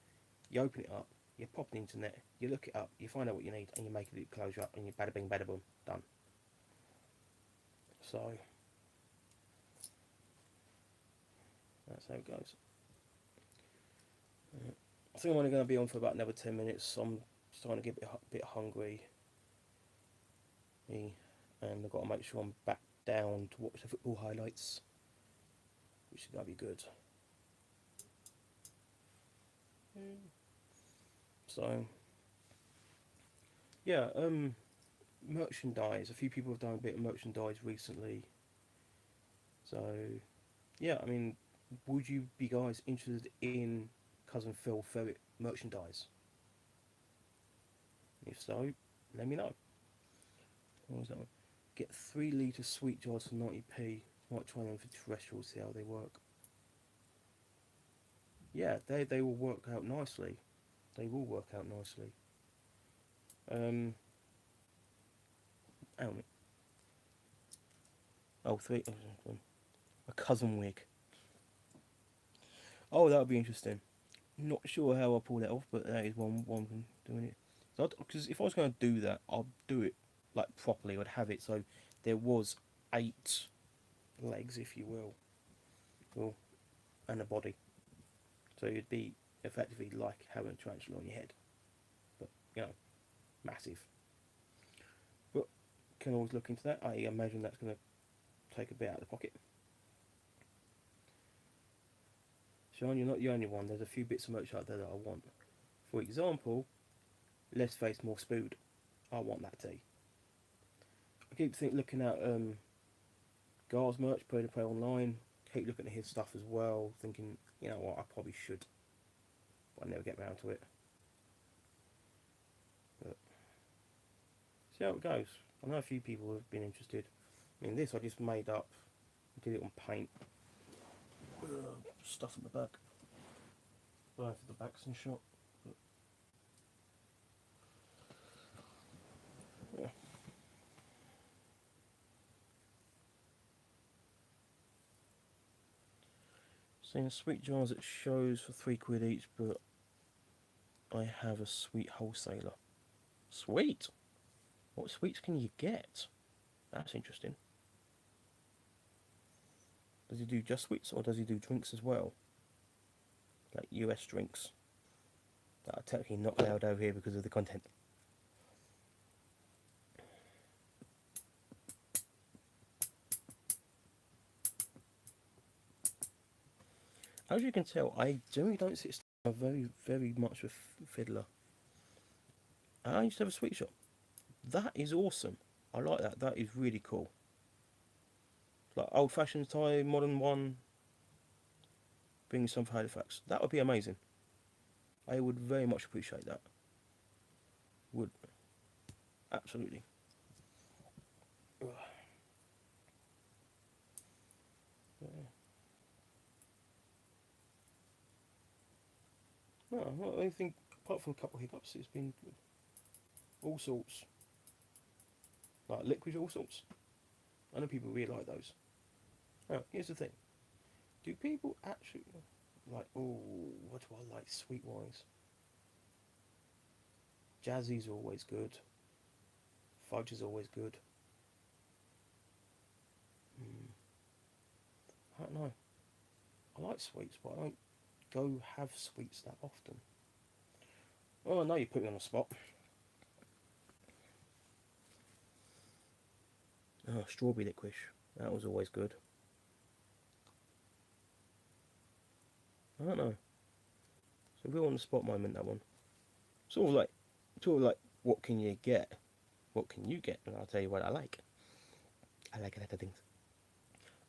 S1: you open it up, you pop the internet, you look it up, you find out what you need, and you make it closure up, and you bada bing, bada boom, done. So that's how it goes. I think I'm only going to be on for about another 10 minutes. I'm starting to get a bit hungry. And I've got to make sure I'm back down to watch the football highlights, which is going to be good. So, yeah, merchandise. A few people have done a bit of merchandise recently. So, yeah, I mean, would you be guys interested in Cousin Phil Ferret merchandise? If so, let me know. What was that one? Get 3 litre sweet jars for 90p. Might try them for terrestrial, see how they work. Yeah, they will work out nicely. They will work out nicely. Helmet. Oh, a cousin wig. Oh, that would be interesting. Not sure how I'll pull that off, but that is one thing doing it. Because if I was going to do that, I'll do it like properly. I'd have it so there was 8 legs, if you will, and a body. So it'd be effectively like having a tarantula on your head, but massive. But can always look into that. I imagine that's going to take a bit out of the pocket. Sean, you're not the only one. There's a few bits of merch out there that I want. For example, Less Face More Spood. I want that tee. I keep looking at Gar's merch, Play to Play Online. Keep looking at his stuff as well, thinking, you know what, I probably should, but I never get around to it. But see how it goes. I know a few people have been interested. I mean, this I just made up, did it on paint. Stuff in the back. Both of the backs in shot. But, yeah. Seeing sweet jars at shows for £3 each, but I have a sweet wholesaler. Sweet? What sweets can you get? That's interesting. Does he do just sweets, or does he do drinks as well? Like US drinks that are technically not allowed over here because of the content. As you can tell, I generally don't sit still. I'm very much a fiddler. I used to have a sweet shop. That is awesome. I like that. That is really cool. Like old-fashioned Thai, modern one, bringing some for Halifax. That would be amazing. I would very much appreciate that. Would. Absolutely. Yeah. No, not anything apart from a couple of hiccups. It's been good. All sorts. Like liquid, all sorts. I know people really like those. Now, here's the thing: do people actually like? Oh, what do I like? Sweet wines. Jazzy's always good. Fudge is always good. Mm, I don't know. I like sweets, but I don't go have sweets that often. Oh, I know you put me on the spot. Oh, strawberry licorice. That was always good. I don't know. It's a real on the spot moment, that one. Sort of like, what can you get? What can you get? And I'll tell you what I like. I like a lot of things.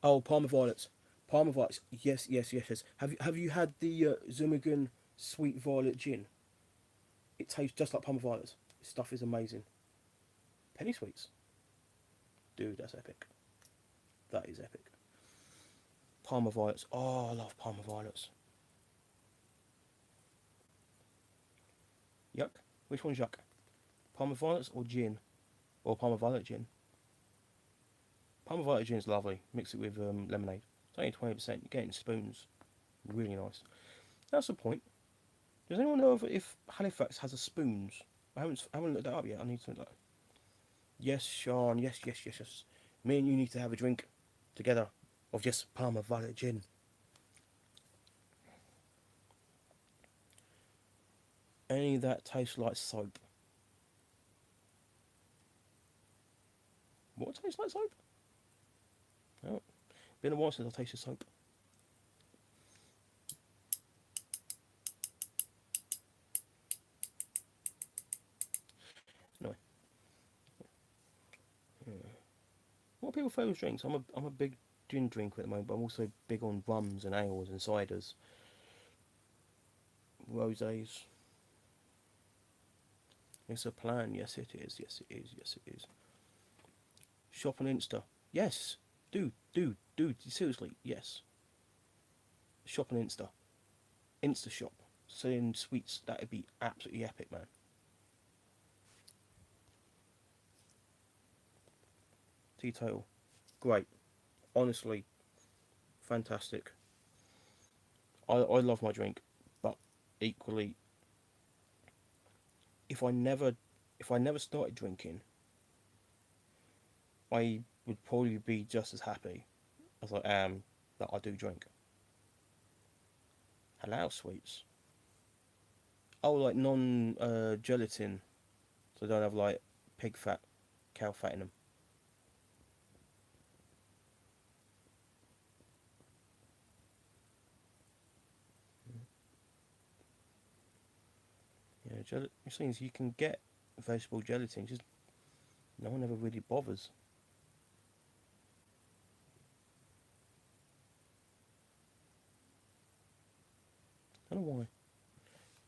S1: Oh, Parma violets. Parma violets. Yes, yes, yes, yes. Have you had the Zumigan sweet violet gin? It tastes just like Parma violets. This stuff is amazing. Penny sweets. Dude, that's epic. That is epic. Parma violets. Oh, I love Parma violets. Yuck. Which one's yuck? Parma violets or gin? Or Parma violet gin? Parma violet gin is lovely. Mix it with lemonade. It's only 20%. You're getting spoons. Really nice. That's the point. Does anyone know if Halifax has a spoons? I haven't looked that up yet. I need to look that. Yes, Sean. Yes, yes, yes, yes. Me and you need to have a drink together of just Parma violet gin. Any that tastes like soap. What tastes like soap? Oh, been a while since I tasted soap. No. What are people's favourite drinks? I'm a big gin drinker at the moment, but I'm also big on rums and ales and ciders, rosés. It's a plan. Yes, it is. Yes, it is. Yes, it is. Shop on Insta. Yes. Dude. Seriously, yes. Shop on Insta. Insta shop. Selling sweets. That'd be absolutely epic, man. Teetotal. Great. Honestly, fantastic. I love my drink, but equally, if I never if I never started drinking, I would probably be just as happy as I am that I do drink. Halal sweets. Oh, like non gelatin, so they don't have like pig fat, cow fat in them. Yeah, it seems you can get vegetable gelatin, just no one ever really bothers. I don't know why.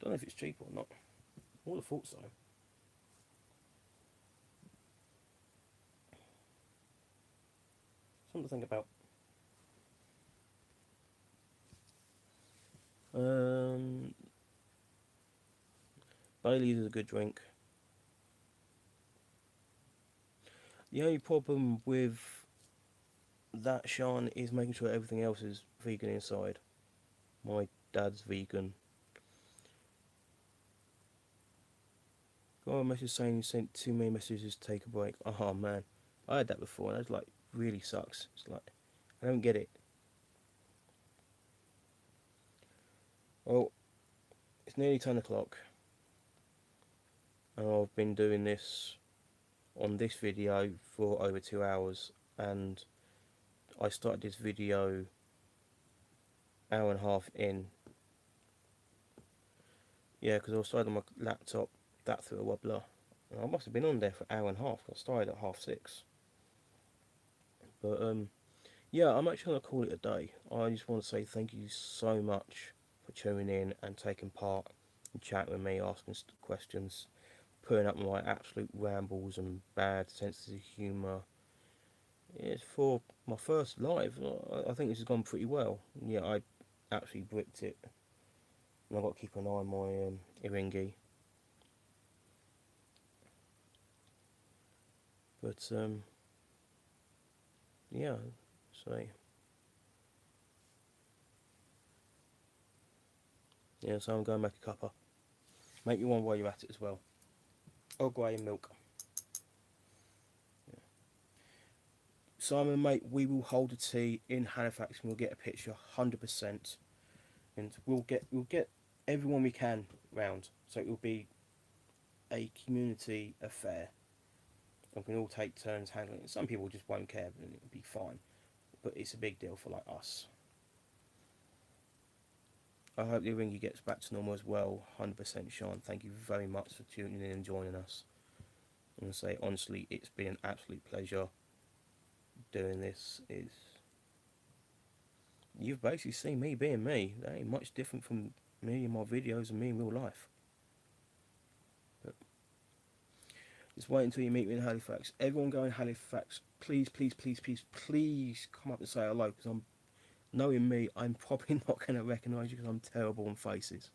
S1: Don't know if it's cheap or not. I would have thought so. Something to think about. Um, Bailey's is a good drink. The only problem with that, Sean, is making sure everything else is vegan inside. My dad's vegan. Got a message saying you sent too many messages to take a break. Oh man, I had that before, and that's like really sucks. It's like I don't get it. Well, it's nearly 10 o'clock, and I've been doing this on this video for over 2 hours, and I started this video hour and a half in. Yeah, because I was starting on my laptop, that through a wobbler. And I must have been on there for an hour and a half. I started at 6:30. But yeah, I'm actually gonna call it a day. I just want to say thank you so much for tuning in and taking part and chatting with me, asking questions, putting up my absolute rambles and bad senses of humour. It's for my first live. I think this has gone pretty well. Yeah, I absolutely bricked it. And I've got to keep an eye on my Iringi. But Yeah, so yeah, so I'm going to make a cuppa. Make you one while you're at it as well. Earl Grey and milk. Simon, mate, we will hold a tea in Halifax and we'll get a picture, 100%. And we'll get everyone we can round. So it will be a community affair. And we can all take turns handling it. Some people just won't care, but it'll be fine. But it's a big deal for like us. I hope the ringy gets back to normal as well. 100% Sean. Thank you very much for tuning in and joining us. I'm going to say honestly, it's been an absolute pleasure doing this. Is You've basically seen me being me. That ain't much different from me in my videos and me in real life. But just wait until you meet me in Halifax. Everyone go in Halifax. Please, please, please, please, please come up and say hello. Because knowing me, I'm probably not going to recognise you because I'm terrible on faces.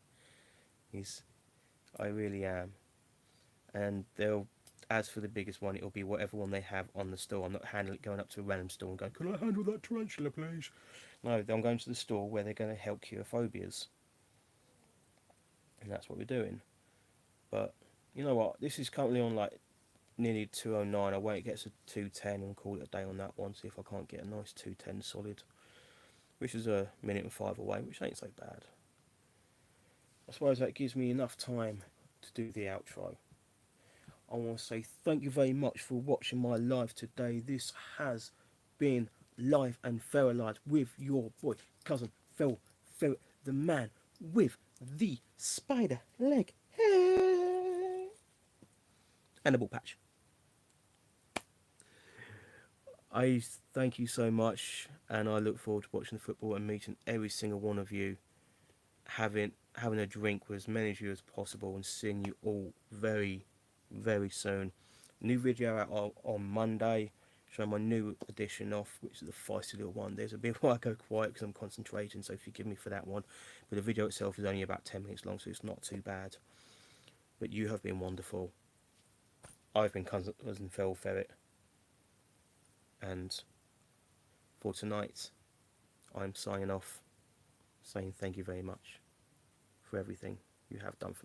S1: I really am. And as for the biggest one, it'll be whatever one they have on the store. I'm not going up to a random store and going, can I handle that tarantula, please? No, I'm going to the store where they're going to help cure phobias. And that's what we're doing. But you know what? This is currently on like nearly 209. I won't get to 210 and call it a day on that one. See if I can't get a nice 210 solid, which is a minute and 5 away, which ain't so bad. I suppose that gives me enough time to do the outro. I want to say thank you very much for watching my live today. This has been Live and Feralized with your boy, cousin Ferret, the man with the spider leg hair and a ball patch. I thank you so much, and I look forward to watching the football and meeting every single one of you, having a drink with as many of you as possible, and seeing you all very, very soon. New video out on Monday, showing my new edition off, which is the feisty little one. There's a bit where I go quiet because I'm concentrating, so forgive me for that one. But the video itself is only about 10 minutes long, so it's not too bad. But you have been wonderful. I've been cousin Phil Ferret, and for tonight, I'm signing off, saying thank you very much for everything you have done for me.